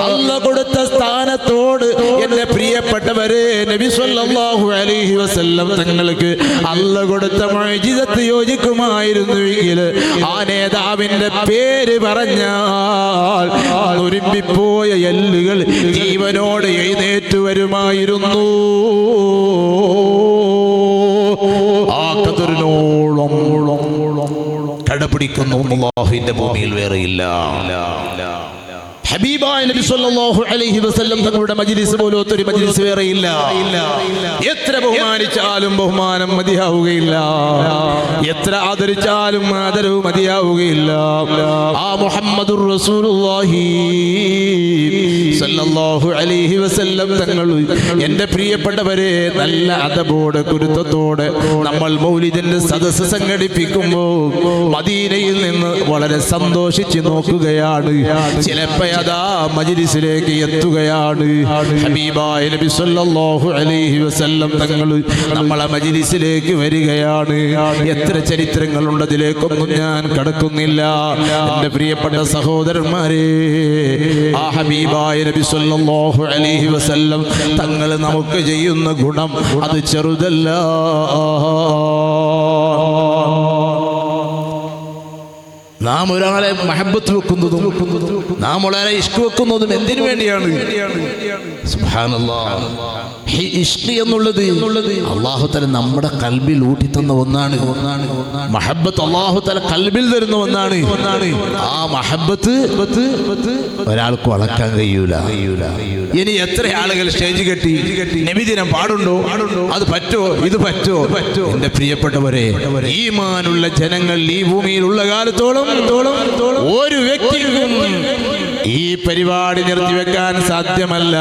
അല്ലാഹ് കൊടുത്ത സ്ഥാനത്തോട് എന്റെ പ്രിയപ്പെട്ടവരെ നബി സല്ലല്ലാഹു അലൈഹി വസല്ലം തങ്ങൾക്ക് അല്ലാഹ് കൊടുത്ത മുഅ്ജിസത്ത് യോജിക്കുമായിരുന്നുവെങ്കിൽ, ആ നേതാവിന്റെ പേര് പറഞ്ഞാൽ ഒരുമ്പിപ്പോയ എല്ലുകൾ ജീവനോട് എഴുന്നേറ്റ് വരുമായിരുന്നു. ആ ഖദറിനോളം കുടിക്കുന്നു അല്ലാഹുവിന്റെ ഭൂമിയിൽ വേറെയില്ല. ഹബീബായ നബി സല്ലല്ലാഹു അലൈഹി വസല്ലം തങ്ങളുടെ മജ്ലിസ് പോലത്തെ ഒരു മജ്ലിസ് വേറെയില്ല. എത്ര ബഹുമാനിച്ചാലും ബഹുമാനം മതിയാവുകയില്ല, എത്ര ആദരിച്ചാലും ആദരവ് മതിയാവുകയില്ല. ആ മുഹമ്മദുർ റസൂലുള്ളാഹി സല്ലല്ലാഹു അലൈഹി വസല്ലം തങ്ങൾ എൻ്റെ പ്രിയപ്പെട്ടവരെ നല്ല അദബോടെ ഗുരുത്വത്തോടെ നമ്മൾ മൗലിദിന്റെ സദസ്സ് സംഘടിപ്പിക്കുമ്പോൾ മദീനയിൽ നിന്ന് വളരെ സന്തോഷിച്ച് നോക്കുകയാണ്. ചിലപ്പോൾ അതാ മജ്ലിസിലേക്ക് എത്തുകയാണ്. ഹബീബായ നബി സല്ലല്ലാഹു അലൈഹി വസല്ലം തങ്ങൾ നമ്മളെ മജ്ലിസിലേക്ക് വരികയാണ്. എത്ര ചരിത്രങ്ങളുണ്ട്, അതിലേക്കൊന്നും ഞാൻ കടക്കുന്നില്ല. എൻ്റെ പ്രിയപ്പെട്ട സഹോദരന്മാരെ, ആ ഹബീബായ നബി സല്ലല്ലാഹു അലൈഹി വസല്ലം തങ്ങൾ നമുക്ക് ചെയ്യുന്ന ഗുണം അത് ചെറുതല്ല. നാം ഒരാളെ മഹബത്ത് വെക്കുന്നതും നാം ഒരാളെ ഇഷ്ക് വെക്കുന്നതും എന്തിനു വേണ്ടിയാണ്? സുബ്ഹാനല്ലാഹ്. ഈ ഇഷ്ക് എന്നുള്ളത് അല്ലാഹു തആല നമ്മുടെ ഖൽബിൽ ഊട്ടിത്തന്ന ഒന്നാണ്. മഹബത്ത് അല്ലാഹു തആല ഖൽബിൽ തരുന്ന ഒന്നാണ്. ആ മഹബത്ത് ഒരാൾക്ക് വളക്കാൻ കഴിയൂല. ഇനി എത്ര ആളുകൾ സ്റ്റേജ് കെട്ടി നബിദിനം പാടുണ്ടോ, അത് പറ്റോ, ഇത് പറ്റോ? എന്റെ പ്രിയപ്പെട്ടവരെ, ഈമാനുള്ള ജനങ്ങൾ ഈ ഭൂമിയിലുള്ള കാലത്തോളം ഒരു വ്യക്തിക്കും ഈ പരിപാടി നിർത്തിവെക്കാൻ സാധ്യമല്ല.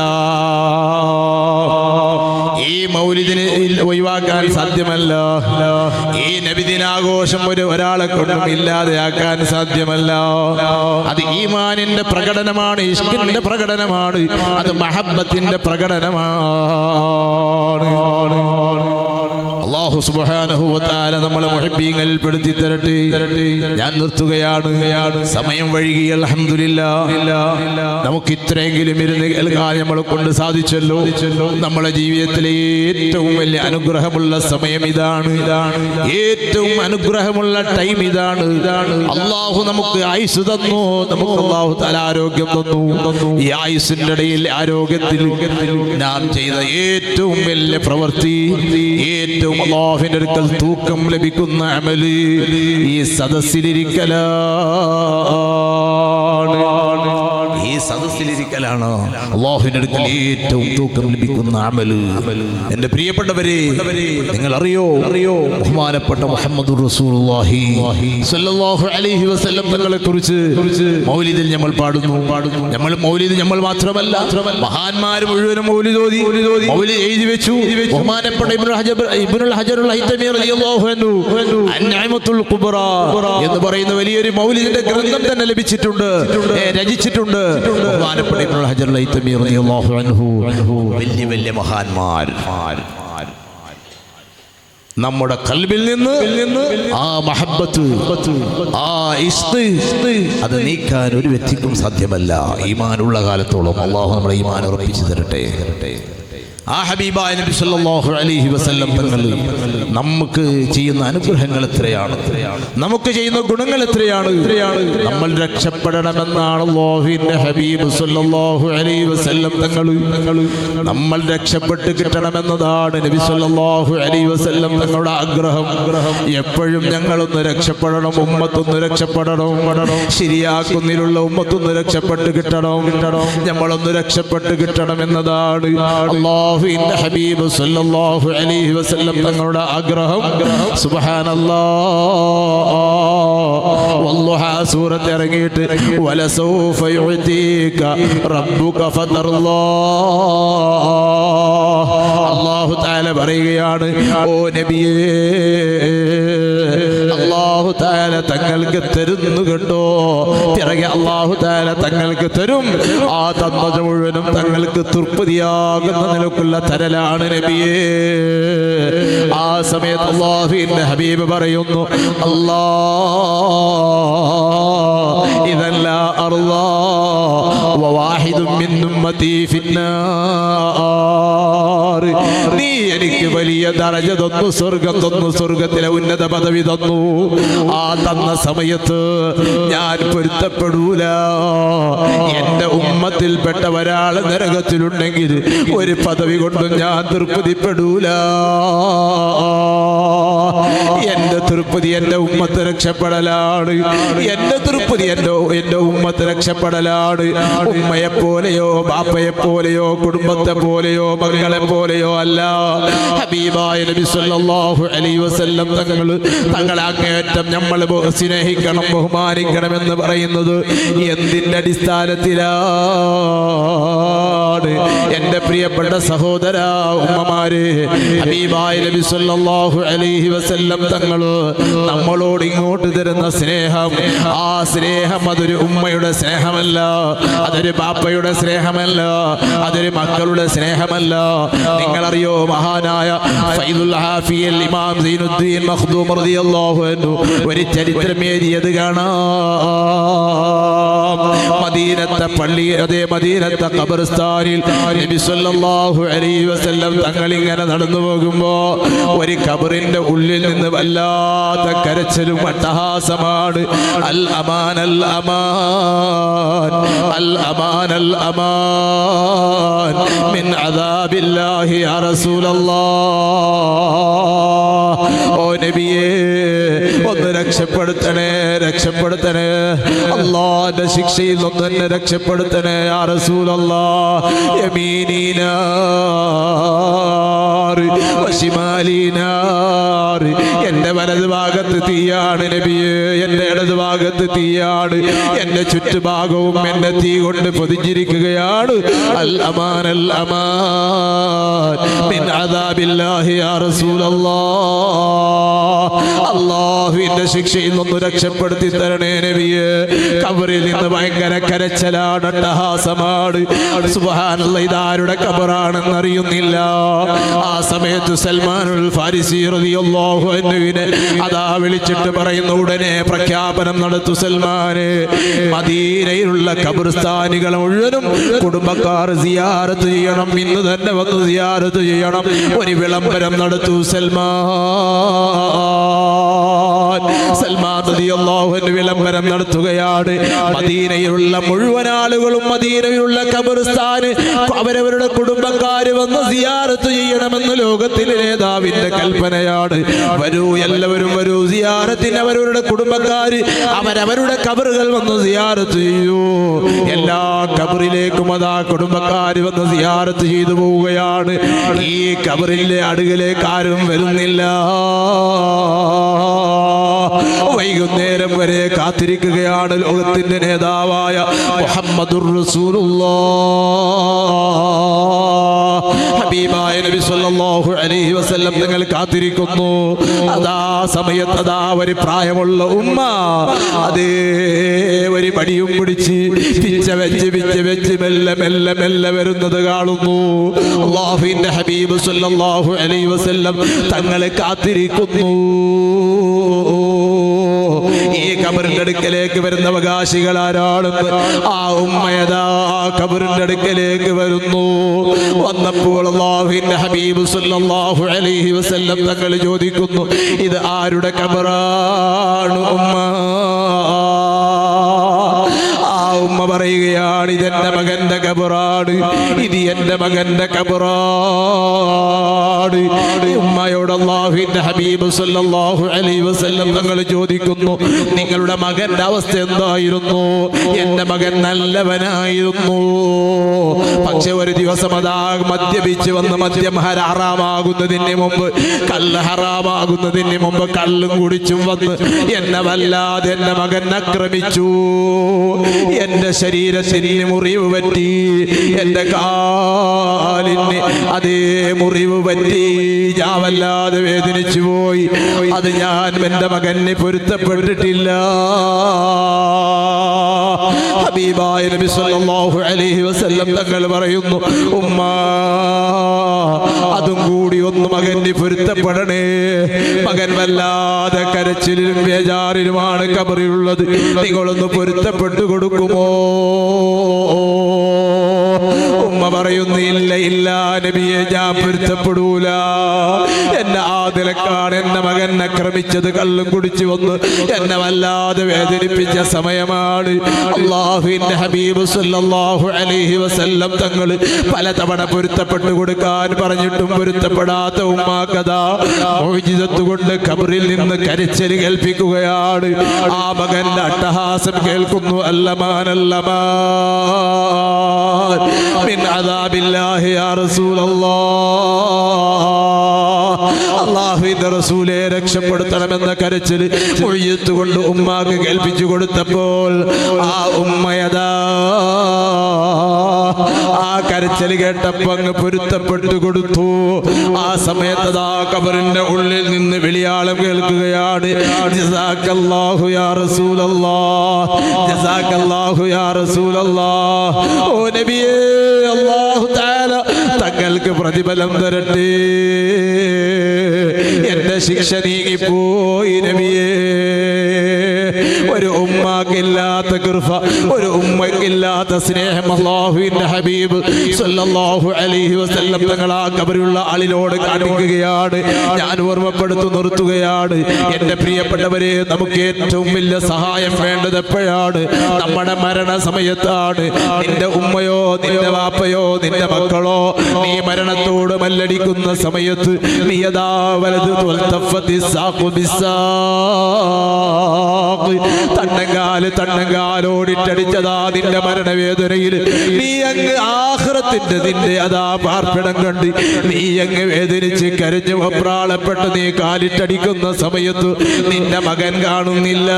ഈ മൗലിദിനെ ഒഴിവാക്കാൻ സാധ്യമല്ല. ഈ നബിദിനാഘോഷം ഒരാളെ കൊണ്ടും ഇല്ലാതെയാക്കാൻ സാധ്യമല്ല. അത് ഈമാനിന്റെ പ്രകടനമാണ്, ഇഷ്കിന്റെ പ്രകടനമാണ്, അത് മഹബത്തിന്റെ പ്രകടനമാണ്. അല്ലാഹു സുബ്ഹാനഹു വ തആല നമ്മളെ മുഹബ്ബീങ്ങളിൽ പെടുത്തി തരട്ടെ. ഞാൻ നിർത്തുകയാണ്, സമയം വൈകി. അൽഹംദുലില്ലാഹ്, നമുക്ക് ഇത്രയെങ്കിലും ഇരുന്ന് കേൾക്കാൻ നമ്മളെ കൊണ്ട് സാധിച്ചല്ലോ. നമ്മളെ ജീവിതത്തിലെ ഏറ്റവും വലിയ അനുഗ്രഹമുള്ള സമയം ഇതാണ്. ഏറ്റവും അനുഗ്രഹമുള്ള ടൈം ഇതാണ്. അല്ലാഹു നമുക്ക് ആയുസ് തന്നു, നമുക്ക് അല്ലാഹു തആല ആരോഗ്യം തന്നു. ഈ ആയുസിന്റെ ഇടയിൽ ആരോഗ്യത്തിൽ നാം ചെയ്ത ഏറ്റവും വലിയ പ്രവൃത്തി, ഏറ്റവും അല്ലാഹുവിന്റെ അടുക്കൽ തൂക്കം ലഭിക്കുന്ന അമല് ഈ സദസ്സിലിരിക്കലാണ്. ഈ സദസ്സിലിരിക്കലാണ് അല്ലാഹുവിന്റെ അടുക്കൽ ഏറ്റവും തൂക്കം ലഭിക്കുന്ന അമല്. എന്റെ പ്രിയപ്പെട്ടവരെ, നിങ്ങൾ അറിയോ ബഹുമാനപ്പെട്ട മുഹമ്മദുർ റസൂലുള്ളാഹി സ്വല്ലല്ലാഹു അലൈഹി വസല്ലം തങ്ങളെ കുറിച്ച് മൗലിദിൽ നമ്മൾ പാടുന്നു. മൗലിദ് നമ്മൾ മാത്രമല്ല, മഹാന്മാർ മുഴുവനും മൗലിദ് ഓതി, മൗലിദ് എഴുതി വെച്ചു. ബഹുമാനപ്പെട്ട ഇബ്നുൽ ഹജറുൽ ഹൈതമി റളിയല്ലാഹു അൻഹു അൻ-നിഅമത്തുൽ കുബ്ര എന്ന് പറയുന്ന വലിയൊരു മൗലിദിന്റെ ഗ്രന്ഥം തന്നെ ലഭിച്ചിട്ടുണ്ട്, രചിച്ചിട്ടുണ്ട്. ബഹുമാനപ്പെട്ട ഇബ്നുൽ ഹജറുൽ ഹൈതമി റളിയല്ലാഹു അൻഹു വലിയ മഹാന്മാർ നമ്മുടെ ഖൽബിൽ നിന്ന് ആ മഹബ്ബത്ത്, ആ ഇഷ്ക് അത് നീക്കാൻ ഒരു വ്യക്തിക്കും സാധ്യമല്ല. ഈമാനുള്ള കാലത്തോളം അല്ലാഹു നമ്മളെ ഈമാൻ ഉറപ്പിച്ചു തരട്ടെ. ആ ഹബീബായ നബി സല്ലല്ലാഹു അലൈഹി വസല്ലം തങ്ങൾ നമുക്ക് ചെയ്യുന്ന അനുഗ്രഹങ്ങൾ എത്രയാണ്, നമുക്ക് ചെയ്യുന്ന ഗുണങ്ങൾ എത്രയാണ്. നമ്മൾ രക്ഷപ്പെടണമെന്നാണ് അല്ലാഹുവിന്റെ ഹബീബ് സല്ലല്ലാഹു അലൈഹി വസല്ലം തങ്ങൾ നമ്മൾ രക്ഷപ്പെട്ട് കിട്ടണമെന്നതാണ് നബി സല്ലല്ലാഹു അലൈഹി വസല്ലം തങ്ങളുടെ ആഗ്രഹം. എപ്പോഴും ഞങ്ങളൊന്ന് രക്ഷപ്പെടണം, ഉമ്മത്തൊന്ന് രക്ഷപ്പെടണം, ശരിയാക്കുന്നിലുള്ള ഉമ്മത്തൊന്ന് രക്ഷപ്പെട്ട് കിട്ടണം, നമ്മളൊന്ന് രക്ഷപ്പെട്ട് കിട്ടണം എന്നതാണ് അല്ലാഹുവിന്റെ ഹബീബ് സല്ലല്ലാഹു അലൈഹി വസല്ലം തങ്ങളുടെ ആഗ്രഹം. സുബ്ഹാനല്ലാഹ്. വല്ലാഹ സൂറത്ത് ഇറങ്ങിയിട്ട് വലസൗഫ യുഅതീക റബ്ബുക ഫതർല്ലാഹ്. അല്ലാഹു തആല പറയുകയാണ്, ഓ നബിയേ, അല്ലാഹു തആല തങ്ങൾക്ക് തരുന്നു കേട്ടോ. പിറകെ അല്ലാഹു തആല തങ്ങൾക്ക് തരും. ആ തന്നത് മുഴുവനും തങ്ങൾക്ക് തൃപ്തിയാകുന്ന നിലക്കുള്ള തരലാണ് നബിയേ. ആ സമയത്ത് അല്ലാഹുവിന്റെ ഹബീബ് പറയുന്നു, അല്ലാഹ് ഇദല്ല അല്ലാഹ് വവാഹിദും മിൻ ഉമ്മതി ഫിന്നാർ. നീ എനിക്ക് വലിയ ദറജ തന്നു, സ്വർഗം തന്നു, സ്വർഗത്തിലെ ഉന്നത പദവി തന്നു. ആ തന്ന സമയത്ത് ഞാൻ പൊരുത്തപ്പെടൂല. എന്റെ ഉമ്മത്തിൽപ്പെട്ട ഒരാൾ നരകത്തിലുണ്ടെങ്കിൽ ഒരു പദവി കൊണ്ടും ഞാൻ തൃപ്തിപ്പെടൂല. എന്റെ തൃപ്തി എന്റെ ഉമ്മത്ത് രക്ഷപ്പെടലാണ്. എന്റെ തൃപ്തി എന്റെ ഉമ്മത്ത് രക്ഷപ്പെടലാണ്. ഉമ്മയെ പോലെയോ ബാപ്പയെ പോലെയോ കുടുംബത്തെ പോലെയോ മക്കളെ പോലെയോ അല്ല. ഹബീബായ നബി സല്ലല്ലാഹു അലൈഹി വസല്ലം തങ്ങളെ അങ്ങേയറ്റം നമ്മൾ സ്നേഹിക്കണം, ബഹുമാനിക്കണമെന്ന് പറയുന്നത് എന്തിന്റെ അടിസ്ഥാനത്തിലാണ്? എന്റെ പ്രിയപ്പെട്ട സഹോദര ഉമ്മമാരെ, ഹബീബായ നബി സല്ലല്ലാഹു അലൈഹി വസല്ലം തങ്ങള് നമ്മളോട് ഇങ്ങോട്ട് തരുന്ന സ്നേഹം, ആ സ്നേഹം അതൊരു ഉമ്മയുടെ സ്നേഹമല്ല, അതൊരു ബാപ്പയുടെ സ്നേഹമല്ല, അതൊരു മക്കളുടെ സ്നേഹമല്ല. നിങ്ങളറിയോ, മഹാനായ ഫൈദുൽ ഹാഫിയൽ ഇമാം സൈനുദ്ദീൻ മഖ്ദൂം റളിയല്ലാഹു അൻഹു ഒരു ചരിത്രം എഴുതിയത് കാണാം. മദീനത്തെ പള്ളി, അതേ മദീനത്തെ ഖബർസ്ഥാനിൽ നബി സല്ലല്ലാഹു അലൈഹി വസല്ലം തങ്ങൾ ഇങ്ങനെ നടന്നു പോകുമ്പോ ഒരു ഖബറിന്റെ ഉള്ളിൽ നിന്ന് വല്ലാത്ത കരച്ചിലും അട്ടഹാസമാണ്. അൽ അമാൻ അൽ അമാൻ അൽ അമാൻ അൽ അമാൻ മിൻ അദാബില്ലാഹി യാ റസൂലല്ലാഹ്. ഓ നബിയേ, ഒന്ന് രക്ഷപ്പെടുത്തണേ, രക്ഷപ്പെടുത്തണേ, അല്ലാഹുവിന്റെ ശിക്ഷയിൽ ഒന്ന് എന്നെ രക്ഷപ്പെടുത്തണേ യാ റസൂലല്ലാഹ്. യമീനീനാ വശിമാലീനാർ, എന്റെ വലത് ഭാഗത്ത് തീയാണ് നബിയേ, എന്റെ ഇടത് ഭാഗത്ത് തീയാണ്, എന്റെ ചുറ്റുഭാഗവും എന്നെ തീ കൊണ്ട് പൊതിഞ്ഞിരിക്കുകയാണ്. അൽ അമാൻ അൽ അമാൻ മിൻ അദാബില്ലാഹി യാ റസൂലല്ലാഹ്. അല്ലാഹുവിന്റെ ശിക്ഷയിൽ നിന്ന് രക്ഷപ്പെടുത്തി തരണേ നബിയേ. ഖബറിൽ നിന്ന് ഭയങ്കര കരച്ചിലാണ്, അട്ടഹാസമാണ്. സുബ്ഹാനല്ലാഹ്, ഇതാരുടെ ഖബറാണെന്ന് അറിയുന്നില്ല. ആ സമയത്ത് സൽമാനുൽ ഫാരിസി റളിയല്ലാഹു അൻഹുവിനെ അതാ വിളിച്ചിട്ട് പറയുന്നു, ഉടനെ പ്രഖ്യാപനം നടത്തു സൽമാനെ, മദീനയിലുള്ള ഖബർസ്ഥാനികൾ മുഴുവനും കുടുംബക്കാർ സിയാറത്ത് ചെയ്യണം, ഇന്ന് തന്നെ വന്ന് സിയാറത്ത് ചെയ്യണം. ഒരു വിളംബരം നടത്തു സൽമാൻ റളിയല്ലാഹു അൻഹു വിളംബരം നടത്തുകയാണ്. മദീനയിലുള്ള മുഴുവൻ ആളുകളും മദീനയിലുള്ള ഖബർസ്ഥാന് അവരവരുടെ കുടുംബക്കാർ വന്ന് സിയാറത്ത് ചെയ്യണമെന്ന് ലോകത്തിലെ നേതാവിന്റെ കൽപ്പനയാണ്. വരൂ, എല്ലാവരും വരൂ, സിയാറത്തിന് അവരവരുടെ കുടുംബക്കാര് അവരവരുടെ ഖബറുകൾ വന്ന് സിയാറത്ത് ചെയ്യൂ. എല്ലാ ഖബറിലേക്കും അതാ കുടുംബക്കാര് വന്ന് സിയാറത്ത് ചെയ്തു പോവുകയാണ്. ഈ ഖബറിലെ അടുകിലേക്ക് ആരും വരുന്നില്ല. വൈകുന്നേരം വരെ കാത്തിരിക്കുകയാണ് ലോകത്തിന്റെ നേതാവായ മുഹമ്മദുർ റസൂലുള്ളാഹ്. ഹബീബായ നബി സല്ലല്ലാഹു അലൈഹി വസല്ലം തങ്ങൾ കാത്തിരിക്കുന്നു. അതാ സമയത്ത് അതാ ഒരു പ്രായമുള്ള ഉമ്മ അതേ ഒരു മടിയും പിടിച്ച് പിച്ച മെല്ലെ മെല്ലെ മെല്ലെ വരുന്നത് കാണുന്നു. അല്ലാഹുവിന്റെ ഹബീബ് സല്ലല്ലാഹു അലൈഹി വസല്ലം തങ്ങളെ കാത്തിരിക്കുന്നു. ഈ ഖബറിന്റെ അടുക്കലേക്ക് വരുന്ന അവകാശികൾ ആരാണെന്ന് ആ ഉമ്മയതാ ഖബറിന്റെ അടുക്കലേക്ക് വരുന്നു. വന്നപ്പോൾ അല്ലാഹുവിന്റെ ഹബീബ് സല്ലല്ലാഹു അലൈഹി വസല്ലം തങ്ങൾ ചോദിക്കുന്നു, ഇത് ആരുടെ ഖബറാണ് ഉമ്മ? ആ ഉമ്മ പറയുകയാണ്, ഇതെന്റെ മകന്റെ ഖബറാണ്, ഇത് എന്റെ മകന്റെ ഖബറാണ്. ഉമ്മയോട് അല്ലാഹുവിന്റെ ഹബീബ് സല്ലല്ലാഹു അലൈഹി വസല്ലം തങ്ങൾ ചോദിക്കുന്നു, നിങ്ങളുടെ മകന്റെ അവസ്ഥ എന്തായിരുന്നു? എന്റെ മകൻ നല്ലവനായിരുന്നു, പക്ഷെ ഒരു ദിവസം അതാ മദ്യപിച്ച് വന്ന് മദ്യം ഹറാമാകുന്നതിന് മുമ്പ്, കല്ല് ഹറാമാകുന്നതിന് മുമ്പ് കള്ളും കുടിച്ചും വന്ന് എന്നെ വല്ലാതെ എന്റെ മകൻ ആക്രമിച്ചു. എന്റെ ശരീരത്തിന് മുറിവ് പറ്റി, എന്റെ കാലിന് അതേ മുറിവ് പറ്റി, ഞാൻ വല്ലാതെ വേദനിച്ചു പോയി. അത് ഞാൻ എന്റെ മകന് പൊരുത്തപ്പെട്ടിട്ടില്ല. ഹബീബായ നബി സല്ലല്ലാഹു അലൈഹി വസല്ലം തങ്ങൾ പറയുന്നു, ഉമ്മ അതും കൂടി ഒന്ന് മകന് പൊരുത്തപ്പെടണേ. മകൻ വല്ലാതെ കരച്ചിലും ബേജാറിലുമാണ് ഖബറിലുള്ളത്, നിങ്ങളൊന്ന് പൊരുത്തപ്പെട്ടു കൊടുക്കുമോ? ഉമ്മ പറയുന്നില്ല, ഇല്ല നബിയെ, ഞാൻ പൊരുത്തപ്പെടൂല. എന്നെ ആദിലക്കാണ് എന്റെ മകൻ ആക്രമിച്ചത്, കള്ളും കുടിച്ചു വന്ന് എന്നെ വല്ലാതെ വേദനിപ്പിച്ച സമയമാണ്. അല്ലാഹുവിന്റെ ഹബീബ് സല്ലല്ലാഹു അലൈഹി വസല്ലം തങ്ങൾ പലതവണ പൊരുത്തപ്പെട്ടു കൊടുക്കാൻ പറഞ്ഞിട്ടും പൊരുത്തപ്പെടാത്ത ഉമ്മാക്കഥാ മുഅ്ജിസത്ത് കൊണ്ട് ഖബറിൽ നിന്ന് കരച്ചിൽ കേൾപ്പിക്കുകയാണ്. ആ മകന്റെ അട്ടഹാസം കേൾക്കുന്നു. അല്ലമാൻ അല്ലമാൻ മിൻ അദാബില്ലാഹി യാ റസൂലല്ലാഹ്, അല്ലാഹുവിന്റെ റസൂലെ രക്ഷപ്പെടുത്തണമെന്ന കരച്ചിൽ മുഅ്ജിസത്ത് കൊണ്ട് ഉമ്മാക്ക് കേൾപ്പിച്ചു കൊടുത്തപ്പോൾ ആ ഉമ്മയതാ ആ കരച്ചിൽ കേട്ടപ്പോ അങ്ങ് പൊരുത്തപ്പെട്ടു കൊടുത്തു. ആ സമയത്തതാ ഖബറിന്റെ ഉള്ളിൽ നിന്ന് വിളിയാളം കേൾക്കുകയാണ്. ജസാക്കല്ലാഹു യാ റസൂലല്ലാഹ്, ജസാക്കല്ലാഹു യാ റസൂലല്ലാഹ്. ഓ നബിയേ, അല്ലാഹു തആല തങ്ങൾക്ക് പ്രതിഫലം തരട്ടെ, എന്റെ ശിക്ഷ നീങ്ങിപ്പോയി നബിയേ. ഒരു ഉമ്മാക്കില്ലാത്ത കൃപ, ഒരു ഉമ്മക്കില്ലാത്ത സ്നേഹം അല്ലാഹുവിന്റെ ഹബീബ് സല്ലല്ലാഹു അലൈഹി വസല്ലം തങ്ങൾ ആ ഖബറിലുള്ള ആളിനോട് കാണിക്കുകയാണ്. ഞാൻ ഓർമ്മപ്പെടുത്തു നിർത്തുകയാണ്. എന്റെ പ്രിയപ്പെട്ടവരെ, നമുക്ക് ഏറ്റവും വലിയ സഹായം വേണ്ടത് എപ്പോഴാണ്? നമ്മുടെ മരണ സമയത്താണ്. നിന്റെ ഉമ്മയോ നിന്റെ വാപ്പയോ നിന്റെ മക്കളോ നീ മരണത്തോട് മല്ലടിക്കുന്ന സമയത്ത് നീ യദാ വലത് തണ്ണങ്കാലോടിട്ടടിച്ചതാ നിന്റെ മരണവേദനയിൽ നീ അങ്ങ് ആഖിറത്തിന്റെ നിന്റെ അതാ പാർപ്പിടം കണ്ട് നീ അങ്ങ് വേദനിച്ച് കരഞ്ഞു വെപ്രാളപ്പെട്ട് നീ കാലിട്ടടിക്കുന്ന സമയത്ത് നിന്റെ മകൻ കാണുന്നില്ല,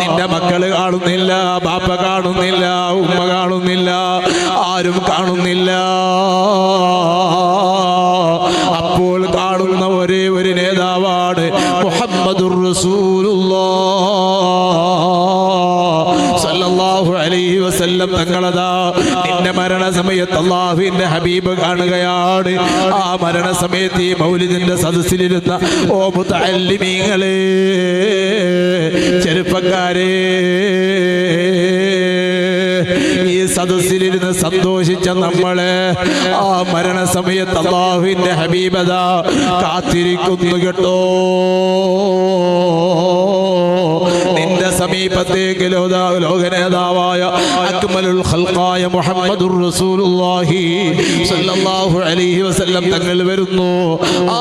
നിന്റെ മക്കള് കാണുന്നില്ല, ബാപ്പ കാണുന്നില്ല, ഉമ്മ കാണുന്നില്ല, ആരും കാണുന്നില്ല. അപ്പോൾ കാണുന്ന ഒരേ ഒരു നേതാവാണ് മുഹമ്മദുർ റസൂലുള്ളാഹ് സല്ലല്ലാഹു അലൈഹി വസല്ലം തങ്ങളതാ നിന്റെ മരണ സമയത്ത് അല്ലാഹുവിന്റെ ഹബീബ് കാണുകയാണ്. ആ മരണ സമയത്ത് ഈ മൗലിദിന്റെ സദസ്സിലിരുന്ന ഓ മുതഅല്ലിമീങ്ങളെ, ചെറുപ്പക്കാരെ, ഈ സദസ്സിലിരുന്ന് സന്തോഷിച്ച നമ്മളെ ആ മരണ സമയത്ത് അല്ലാഹുവിന്റെ ഹബീബദാ കാത്തിരിക്കുന്നു കേട്ടോ. നിന്റെ സമീപത്തേക്ക് ലോകനേതാവായ അക്മലുൽ ഖൽഖായ മുഹമ്മദുർ റസൂലുള്ളാഹി സ്വല്ലല്ലാഹു അലൈഹി വസല്ലം തങ്ങൾ വരുന്നു. ആ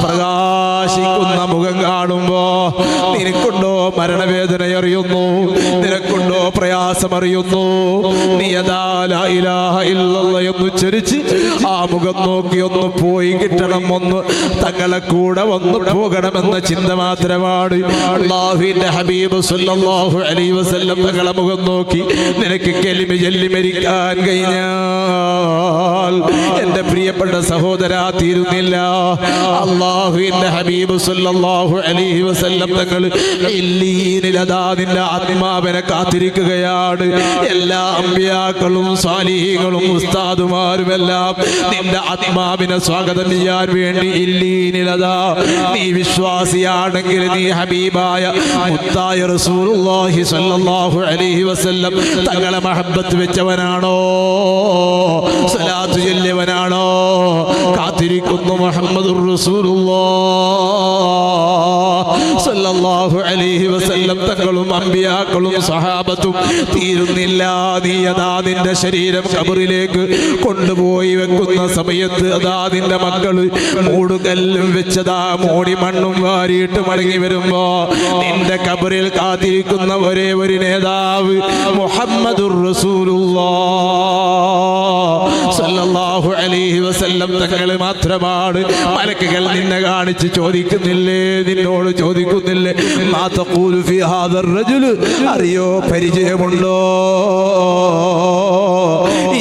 പ്രകാശിക്കുന്ന മുഖം കാണുമ്പോ നിനക്കുണ്ടോ മരണവേദന അറിയുന്നു? നിനക്കുണ്ടോ പ്രയാസം അറിയുന്നു? നീ യദാ ലാ ഇലാഹ ഇല്ലല്ലാഹ് എന്ന് ഉച്ചരിച്ച് ആ മുഖം നോക്കി ഒന്ന് പോയി കിട്ടണം, ഒന്ന് തങ്ങളെ കൂടെ വന്നു പോകണമെന്ന ചിന്ത മാത്രമാണ്. അല്ലാഹുവിന്റെ ഹബീബ് സല്ലല്ലാഹു അലൈഹി വസല്ലം തങ്ങളെ മുഖം നോക്കി നിനക്ക് കലിമ ചൊല്ലി മരിക്കാൻ കഴിഞ്ഞാൽ എന്റെ പ്രിയപ്പെട്ട സഹോദരാ തീരുന്നില്ല. അല്ലാഹുവിന്റെ ഹബീബ് സല്ലല്ലാഹു അലൈഹി വസല്ലം തങ്ങൾ ഇല്ലീനിൽ അതാ നിന്റെ ആത്മാവിനെ കാത്തിരിക്കുകയാണ്. എല്ലാ അമ്പിയാക്കളും സാലിഹീങ്ങളും ഉസ്താദുമാരുമെല്ലാം നിന്റെ ആത്മാവിനെ സ്വാഗതം ചെയ്യാൻ വേണ്ടി ഇല്ലീനിലതാ. നീ വിശ്വാസിയാണെങ്കിൽ നീ ഹബീബായ മുത്തായ റസൂലുള്ളാഹി സ്വല്ലല്ലാഹു അലൈഹി വസല്ലം തങ്ങളെ മഹബ്ബത്ത് വെച്ചവനാണോ? സ്വലാത്ത് ചൊല്ലിയവനാണോ? കാത്തിരിക്കുന്നു മുഹമ്മദുർ റസൂലുള്ളാഹി സ്വല്ലല്ലാഹു അലൈഹി വസല്ലം തങ്ങളും അമ്പിയാക്കളും സഹാബത്തും തീരുന്നില്ല. നീ അതാ നിന്റെ ശരീരം ഖബറിലേക്ക് കൊണ്ടുപോയി വെക്കുന്ന സമയത്ത് അതാ നിന്റെ മക്കള് മൂടുകല്ലും വെച്ചതാ മൂടി മണ്ണും വാരിയിട്ട് മടങ്ങി വരുമ്പോ നിന്റെ ഖബറിൽ കാത്തിരിക്കുന്ന ഒരേ ഒരു നേതാവ് മുഹമ്മദുർ റസൂലുള്ളാഹി സ്വല്ലല്ലാഹു അലൈഹി വസല്ലം തങ്ങൾ മാത്രമാണ്. മലക്കുകൾ നിന്നെ കാണിച്ച് ചോദിക്കുന്നില്ലേ, നിന്നോട് ചോദിക്കുന്നില്ലേ, മാ തഖൂലു ഫീ ഹാദർ റജുൽ, അറിയോ, പരിചയമുണ്ടോ?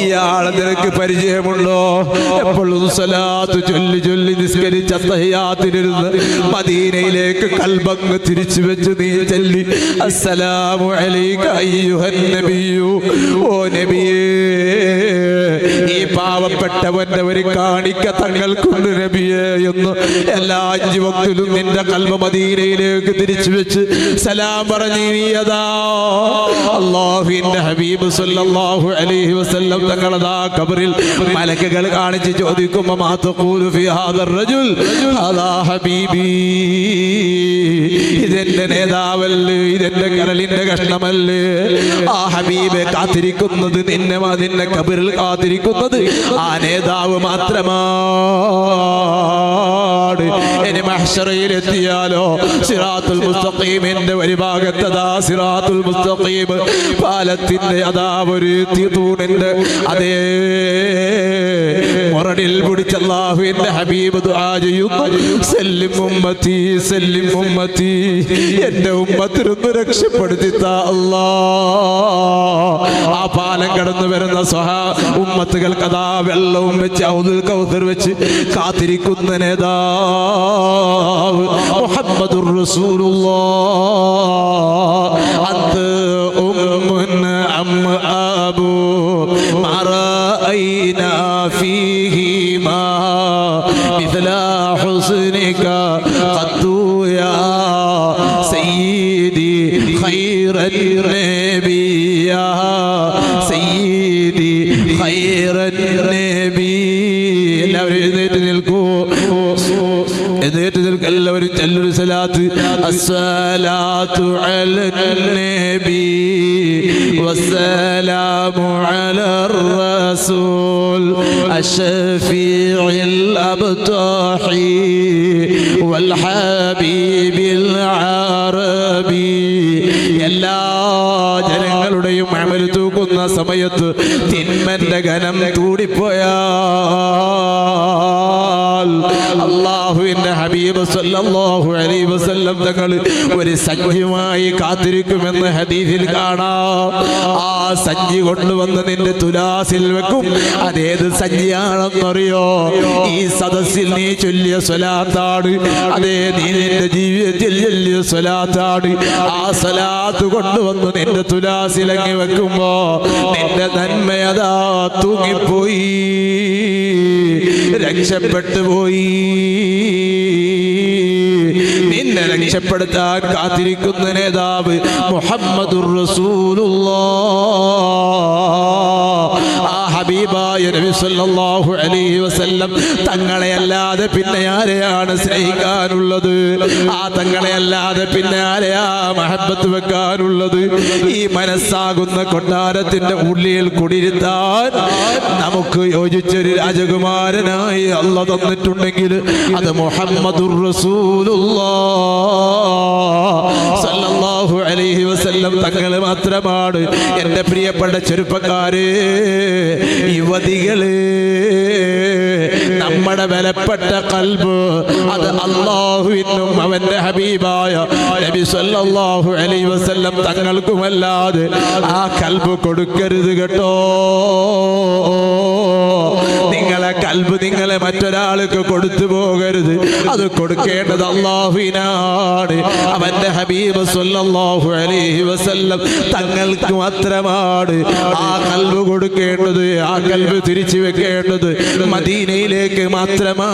ഇയാളെ നിനക്ക് പരിചയമുണ്ടോ? എപ്പോഴും സ്വലാത്ത് ചൊല്ലി ചൊല്ലി നിസ്കരിച്ച തഹിയ്യാത്തിലിരുന്ന് മദീനയിലേക്ക് കൽബങ്ങ് തിരിച്ചു വെച്ച് നീ ചൊല്ലി അസ്സലാമു അലൈക അയ്യുഹൻ നബിയു, ഓ നബിയേ, ഈ പാവപ്പെട്ടവന്റെ ഒരു കാണിക്ക തങ്ങൾക്കുണ്ട് നബിയേ എന്ന് എല്ലാ 5 വക്തിലും നിന്റെ കൽബ് മദീനയിലേക്ക് തിരിച്ചു വെച്ച് സലാം പറഞ്ഞു നീയതാ അല്ലാഹുവിന്റെ ഹബീബ് സല്ലല്ലാഹു അലൈഹി വസല്ലം തങ്ങളതാ ഖബറിൽ മലക്കുകൾ കാണിച്ച് ചോദിക്കുമ്പോൾ മാ തഖൂലു ഫീ ഹാദർ റജുൽ ഹാദാ ഹബീബി ഇതെന്റെ നേതാവല്ലേ ഇതെന്റെ കരളിന്റെ കഷ്ണമല്ലേ ആ ഹബീബെ കാത്തിരിക്കുന്നത് നിന്നെ ഖബറിൽ കാത്തിരിക്കുന്നത് ആ നേതാവ് മാത്രമാണ് ഇനി മഹ്ശറയിൽ എത്തിയാലോ സിറാത്തുൽ മുസ്തഖീമിന്റെ ഒരു ഭാഗത്തതാ സിറാത്തുൽ മുസ്തഖീം പാലത്തിന്റെ അതാ ഒരു തൂണിന്റെ അതേ മുരടിൽ പിടിച്ച് അല്ലാഹുവിന്റെ ഹബീബ് ദുആ ചെയ്യുന്നു സല്ലിം ഉമ്മത്തി സല്ലിം ഉമ്മത്തി എന്റെ ഉമ്മത്തിനൊന്ന് രക്ഷപ്പെടുത്തിത്താ അല്ലാഹ് ആ പാലം കടന്നു വരുന്ന ഉമ്മത്തുകൾക്ക് അതാ വെള്ളവും വെച്ച് ഔദുൽ കൗസർ വെച്ച് കാത്തിരിക്കുന്ന നേതാവ് മുഹമ്മദുർ റസൂലുള്ളാഹ് അന്ത ഉമ്മുൻ അം അബൂ മറഅയ്നാ ഫീഹിമാ മിഥല ഹുസ്നിക ഖദ്ദു യാ സയ്യിദി ഖൈറൻ നബി യാ സയ്യിദി ഖൈറൻ നബി എല്ലാവരും എഴുന്നേറ്റ് നിൽക്കൂ എല്ലാവരും ചൊല്ലൊരു സലാത്ത് അസ്സലാത്തു അലൻ നബി വസ്സലാമു അലർ റസൂൽ അശ്ഫീഉൽ അബ്താഹി വൽ ഹബീബിൽ അറബി എല്ലാ ജനങ്ങളുടെയും അമൽ തൂക്കുന്ന സമയത്ത് തിന്മന്റെ ഘനം കൂടിപ്പോയാൽ അല്ലാഹുവിന്റെ ഹബീബ് സല്ലല്ലാഹു അലൈഹി വസല്ലം തങ്ങൾ ഒരു സഞ്ജിയുമായി കാത്തിരിക്കുമെന്ന് ഹദീസിൽ കാണാം ആ സഞ്ജി കൊണ്ടുവന്ന് നിന്റെ തുലാസിൽ വെക്കും അതേത് സഞ്ജിയാണെന്നറിയോ ഈ സദസ്സിൽ നീ ചൊല്ലിയ സ്വലാത്താണ് അതേ നീ നിന്റെ ജീവിതത്തിൽ ചൊല്ലിയ സ്വലാത്താണ് ആ സ്വലാത്ത് കൊണ്ടുവന്ന് നിന്റെ തുലാസിലങ്ങി വെക്കുമ്പോ നിന്റെ നന്മയതാ തൂങ്ങിപ്പോയി രക്ഷപ്പെട്ടു പോയി നിന്നെ രക്ഷപ്പെടുത്താൻ കാത്തിരിക്കുന്ന നേതാവ് മുഹമ്മദുർ റസൂലുള്ളാഹ് ആ ഹബീബായ നബി സല്ലല്ലാഹു അലൈഹി വസല്ലം തങ്ങളെ അല്ലാതെ പിന്നെ ആരെയാണ് സ്നേഹിക്കാനുള്ളത് ആ തങ്ങളെ അല്ലാതെ പിന്നെ ആരെയാ മഹബത്ത് വെക്കാനുള്ളത് ഈ മനസ്സാകുന്ന കൊട്ടാരത്തിന്റെ ഉള്ളിൽ കുടിയിരുത്താൻ നമുക്ക് യോജിച്ചൊരു രാജകുമാരനായി അല്ലാഹു തന്നിട്ടുണ്ടെങ്കിൽ അത് മുഹമ്മദുർ റസൂലുള്ളാഹ് സല്ലല്ലാഹു അലൈഹി വസല്ലം തങ്ങൾ മാത്രമാണ്. എൻ്റെ പ്രിയപ്പെട്ട ചെറുപ്പക്കാരെ, യുവതികളെ, നമ്മുടെ വിലപ്പെട്ട ഖൽബ് അത് അല്ലാഹുവിനും അവന്റെ ഹബീബായ നബി സല്ലല്ലാഹു അലൈഹി വസല്ലം തങ്ങൾക്കുമല്ലാതെ ആ ഖൽബ് കൊടുക്കരുത് കേട്ടോ. നിങ്ങളെ ഖൽബ് നിങ്ങളെ മറ്റൊരാൾക്ക് കൊടുത്തു പോകരുത്. അത് കൊടുക്കേണ്ടത് അല്ലാഹുവിനാണ്, അവന്റെ ഹബീബ് സല്ലല്ലാഹു അലൈഹി വസല്ലം തങ്ങൾക്ക് മാത്രമാണ്. ആ ഖൽബ് കൊടുക്കേണ്ടത്, ആ ഖൽബ് തിരിച്ചു വെക്കേണ്ടത് മദീനയിലേക്ക് മാത്രമാണ്.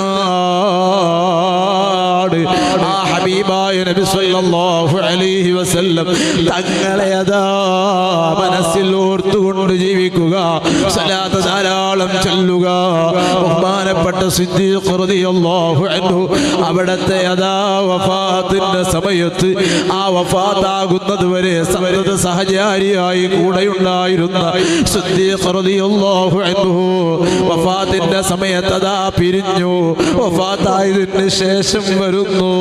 ആ ഹബീബായ നബി സല്ലല്ലാഹു അലൈഹി വസല്ലം തങ്ങളെ അതാ മനസ്സിൽ ഓർത്തുകൊണ്ട് ജീവിക്കുക, സലാത്ത് ധാരാളം ചൊല്ലുക. ബഹുമാനപ്പെട്ട സിദ്ദീഖ് റളിയല്ലാഹു അൻഹു അവിടത്തെ അതാ വഫാത്തിന്റെ സമയത്ത്, ആ വഫാത്താകുന്നത് വരെ സന്തത സഹചാരിയായി കൂടെയുണ്ടായിരുന്ന സിദ്ദീഖ് റളിയല്ലാഹു അൻഹു വഫാത്തിന്റെ സമയത്ത് അതാ പിരിഞ്ഞു. വഫാത്തായതിന് ശേഷം വരുന്നു,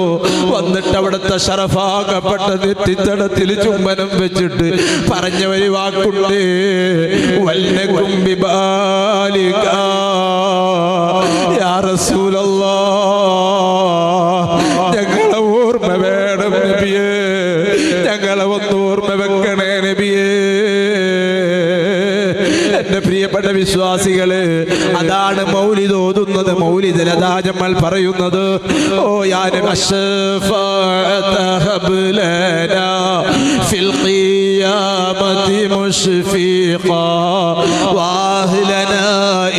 വന്നിട്ട് അവിടുത്തെ ശറഫാക്കപ്പെട്ട നെറ്റിത്തടത്തിൽ ചുംബനം വെച്ചിട്ട് പറഞ്ഞ ഒരു വാക്കുണ്ട്, വല്ലകും ബിബാലിക യാ റസൂലല്ലാഹ്, ഞങ്ങളെ ഓർമ്മ വേണം നബിയേ, ഞങ്ങളെ ഒന്ന് ഓർമ്മ വെക്കണേ നബിയേ. എന്റെ പ്രിയപ്പെട്ട വിശ്വാസികള്, അതാണ് മൗലിദ് ഓതുന്നത്. മൗലിദിൽ അതാ നമ്മൾ പറയുന്നത്, ഓ യാ നബി അശ്ഫഅത ഹബ് ലനാ ഫിൽ ഖിയാമത്തി മുശ്ഫീഖാ വഅഹ്ലനാ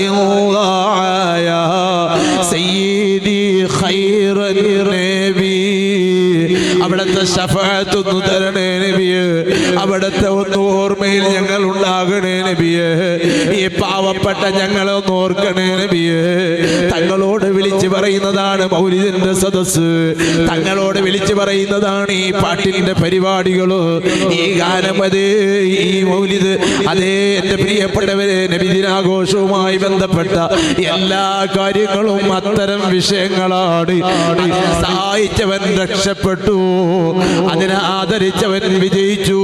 ഇൻ ഷഫാഅത്തൊന്നു തരണേ നബിയെ. അവിടുത്തെ ഒന്ന് ഓർമ്മയിൽ ഞങ്ങൾ ഉണ്ടാകണേ നബിയെ. ഈ പാവപ്പെട്ട ഞങ്ങളെ ഒന്ന് ഓർക്കണേ നബിയെ. തങ്ങളോട് വിളിച്ചു പറയുന്നതാണ് മൗലിദിന്റെ സദസ്സ്, തങ്ങളോട് വിളിച്ചു പറയുന്നതാണ് ഈ പാട്ടിന്റെ പരിപാടികള്, ഈ ഗാനം, അതേ ഈ മൗലിദ്, അതേ എൻ്റെ പ്രിയപ്പെട്ടവരെ, നബിദിനാഘോഷവുമായി ബന്ധപ്പെട്ട എല്ലാ കാര്യങ്ങളും അത്തരം വിഷയങ്ങളാണ്. അതിനെ സഹായിച്ചവൻ രക്ഷപ്പെട്ടു, അതിനെ ആദരിച്ചവൻ വിജയിച്ചു.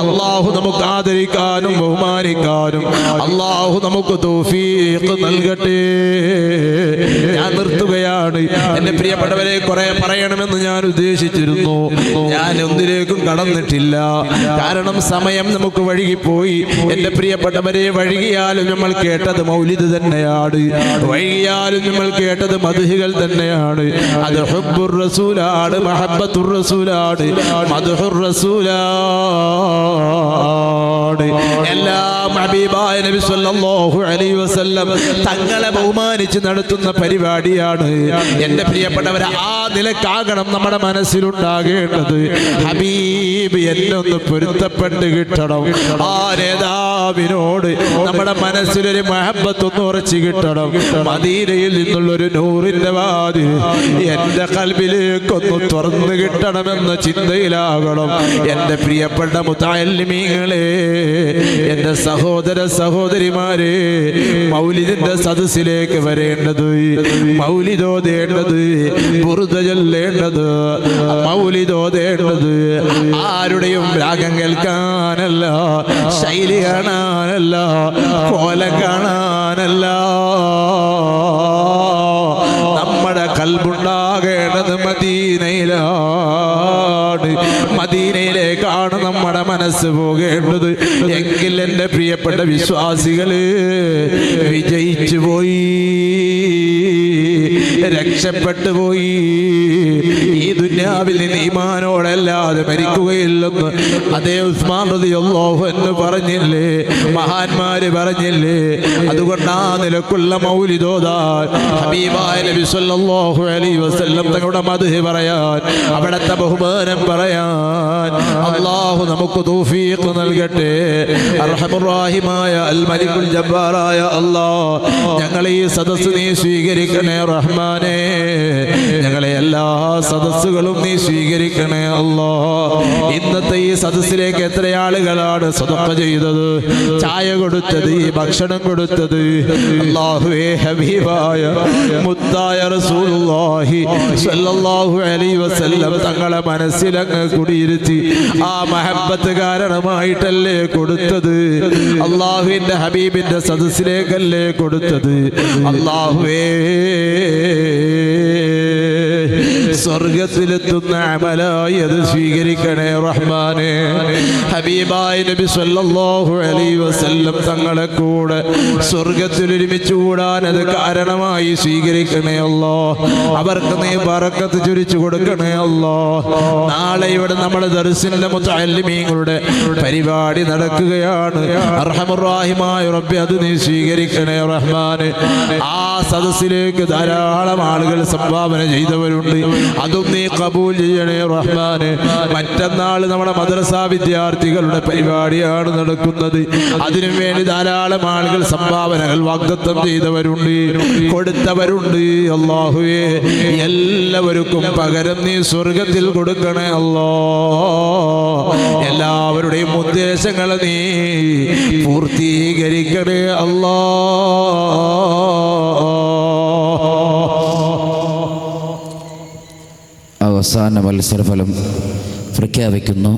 അള്ളാഹു നമുക്ക് ആദരിക്കാനും ബഹുമാനിക്കാനും അള്ളാഹു നമുക്ക് തൗഫീഖ് നൽകട്ടെ. ഞാൻ നിർത്തുകയാണ്. എൻ്റെ പ്രിയപ്പെട്ടവരെ, കുറെ പറയണമെന്ന് ഞാൻ ഉദ്ദേശിച്ചിരുന്നു, ഞാൻ ഒന്നിലേക്കും കടന്നിട്ടില്ല. കാരണം സമയം നമുക്ക് വഴുകിപ്പോയി. എൻ്റെ പ്രിയപ്പെട്ടവരെ, വഴുകിയാലും നമ്മൾ കേട്ടത് മൗലിദ് തന്നെയാണ്, വഴുകിയാലും നമ്മൾ കേട്ടത് മദ്ഹുകൾ തന്നെയാണ്. അത് ഹുബ്ബുർ റസൂലാണ്, മഹബ്ബത്തുർ റസൂലാണ്, മദ്ഹുർ റസൂലാണ്. എല്ലാം ഹബീബായ നബി സല്ലല്ലാഹു അലൈഹി വസല്ലം തങ്ങളെ ബഹുമാനിച്ച് നടത്തുന്ന പരിപാടിയാണ്. എൻ്റെ പ്രിയപ്പെട്ടവരെ, ആ നിലക്കാകണം നമ്മുടെ മനസ്സിലുണ്ടാകേണ്ടത്. ഹബീബ് എന്നെ ഒന്ന് പൊരുത്തപ്പെട്ട് കിട്ടണം, ആ നേതാവിനോട് നമ്മുടെ മനസ്സിലൊരു മഹബത്തൊന്ന് ഉറച്ചു കിട്ടണം. മദീനയിൽ നിന്നുള്ളൊരു നൂറിന്റെ വാതിൽ എൻ്റെ ഖൽബിലേക്കൊന്ന് തുറന്നു കിട്ടണമെന്ന ചിന്തയിലാകണം. എൻ്റെ പ്രിയപ്പെട്ട മുതഅല്ലിമീങ്ങളെ, എൻ്റെ സഹോദര സഹോദരിമാരെ, മൗലിദിന്റെ സദസ്സിലേക്ക് വരേണ്ടത്, മൗലിദോദേണ്ടത്, ബുർദ ചൊല്ലേണ്ടത്, മൗലിദോദേണ്ടത് ആരുടെയും രാഗം കേൾക്കാനല്ല, ശൈലി കാണാനല്ല, കോലം കാണാനല്ല. നമ്മുടെ കൽബുണ്ടാകേണ്ടത് മദീനയിലാണ്, മദീനയിലേക്കാണ് നമ്മുടെ മനസ്സ് പോകേണ്ടത്. എങ്കിൽ എൻ്റെ പ്രിയപ്പെട്ട വിശ്വാസികള് വിജയിച്ചു പോയി, രക്ഷപ്പെട്ടു പോയി. ഈ ദുനിയാവിൽ നിന്ന് ഈമാനോടല്ലാതെ മരിക്കുകയില്ലെന്ന് അതേ ഉസ്മാൻ റളിയല്ലാഹു അൻഹു പറഞ്ഞില്ലേ, മഹാന്മാര് പറഞ്ഞില്ലേ. അതുകൊണ്ട് ആ നിലക്കുള്ള മൗലിദോദാൻ, ഹബീബായ നബി സല്ലല്ലാഹു അലൈഹി വസല്ലം തങ്ങളുടെ മദ്ഹ് പറയാൻ, അവിടുത്തെ ബഹുമാനം പറയാൻ അല്ലാഹു നമുക്ക് തൗഫീഖ് നൽകട്ടെ. അർഹമുർ റഹീമായ അൽ മലിക്കുൽ ജബ്ബാറായ അല്ലാഹ്, ഞങ്ങളെ ഈ സദസ്സ് നീ സ്വീകരിക്കണേ റഹ്മാനേ. ഞങ്ങളെ എല്ലാ സദസ്സുകളും നീ സ്വീകരിക്കണേ അല്ലാഹ്. ഇന്നത്തെ ഈ സദസ്സിലേക്ക് എത്ര ആളുകളാണ് സദഖ ചെയ്തത്, ചായ കൊടുത്തത്, ഈ ഭക്ഷണം കൊടുത്തത്. അല്ലാഹുവേ, ഹബീബായ മുത്തായ റസൂലുള്ളാഹി സ്വല്ലല്ലാഹു അലൈഹി വസല്ലം തങ്ങളെ മനസ്സിലങ്ങ് കുടിയിരുത്തി ആ മഹബ്ബത്ത് കാരണമായിട്ടല്ലേ കൊടുത്തത്. അല്ലാഹുവിന്റെ ഹബീബിന്റെ സദസ്സിലേക്കല്ലേ കൊടുത്തത്. അല്ലാഹുവേ, സ്വർഗത്തിലെത്തുന്ന അമലായി അത് സ്വീകരിക്കണേ റഹ്മാനേ. ഹബീബായ നബി സല്ലല്ലാഹു അലൈഹി വസല്ലം തങ്ങളെ കൂടെ സ്വർഗത്തിൽ ഒരുമിച്ച് കൂടാൻ അത് കാരണമായി സ്വീകരിക്കണേ അല്ലാഹ്. അവർക്ക് നീ ബറക്കത്ത് ചൊരിച്ചു കൊടുക്കണേ അല്ലാഹ്. നാളെ ഇവിടെ നമ്മുടെ ദർസിന്റെ മുതഅല്ലിമീങ്ങളുടെ പരിപാടി നടക്കുകയാണ്. അർഹമുർ റഹീമായ റബ്ബി, അത് നീ സ്വീകരിക്കണേ റഹ്മാനേ. ആ സദസ്സിലേക്ക് ധാരാളം ആളുകൾ സംഭാവന ചെയ്തവരുണ്ട്, അതും നീ കബൂൽ ചെയ്യണേ റഹ്മാനെ. മറ്റന്നാൾ നമ്മുടെ മദ്രസ വിദ്യാർത്ഥികളുടെ പരിപാടിയാണ് നടക്കുന്നത്. അതിനും വേണ്ടി ധാരാളം ആളുകൾ സംഭാവനകൾ വാഗ്ദത്തം ചെയ്തവരുണ്ട്, കൊടുത്തവരുണ്ട്. അല്ലാഹുവേ, എല്ലാവർക്കും പകരം നീ സ്വർഗത്തിൽ കൊടുക്കണേ അല്ലാഹ്. എല്ലാവരുടെയും ഉദ്ദേശങ്ങൾ നീ പൂർത്തീകരിക്കണേ അല്ലാഹ്. അവസാന മത്സരഫലം പ്രഖ്യാപിക്കുന്നു.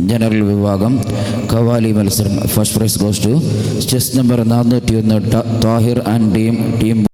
ജനറൽ വിഭാഗം കവാലി മത്സരം. First prize goes to chest number 401 Tahir and team.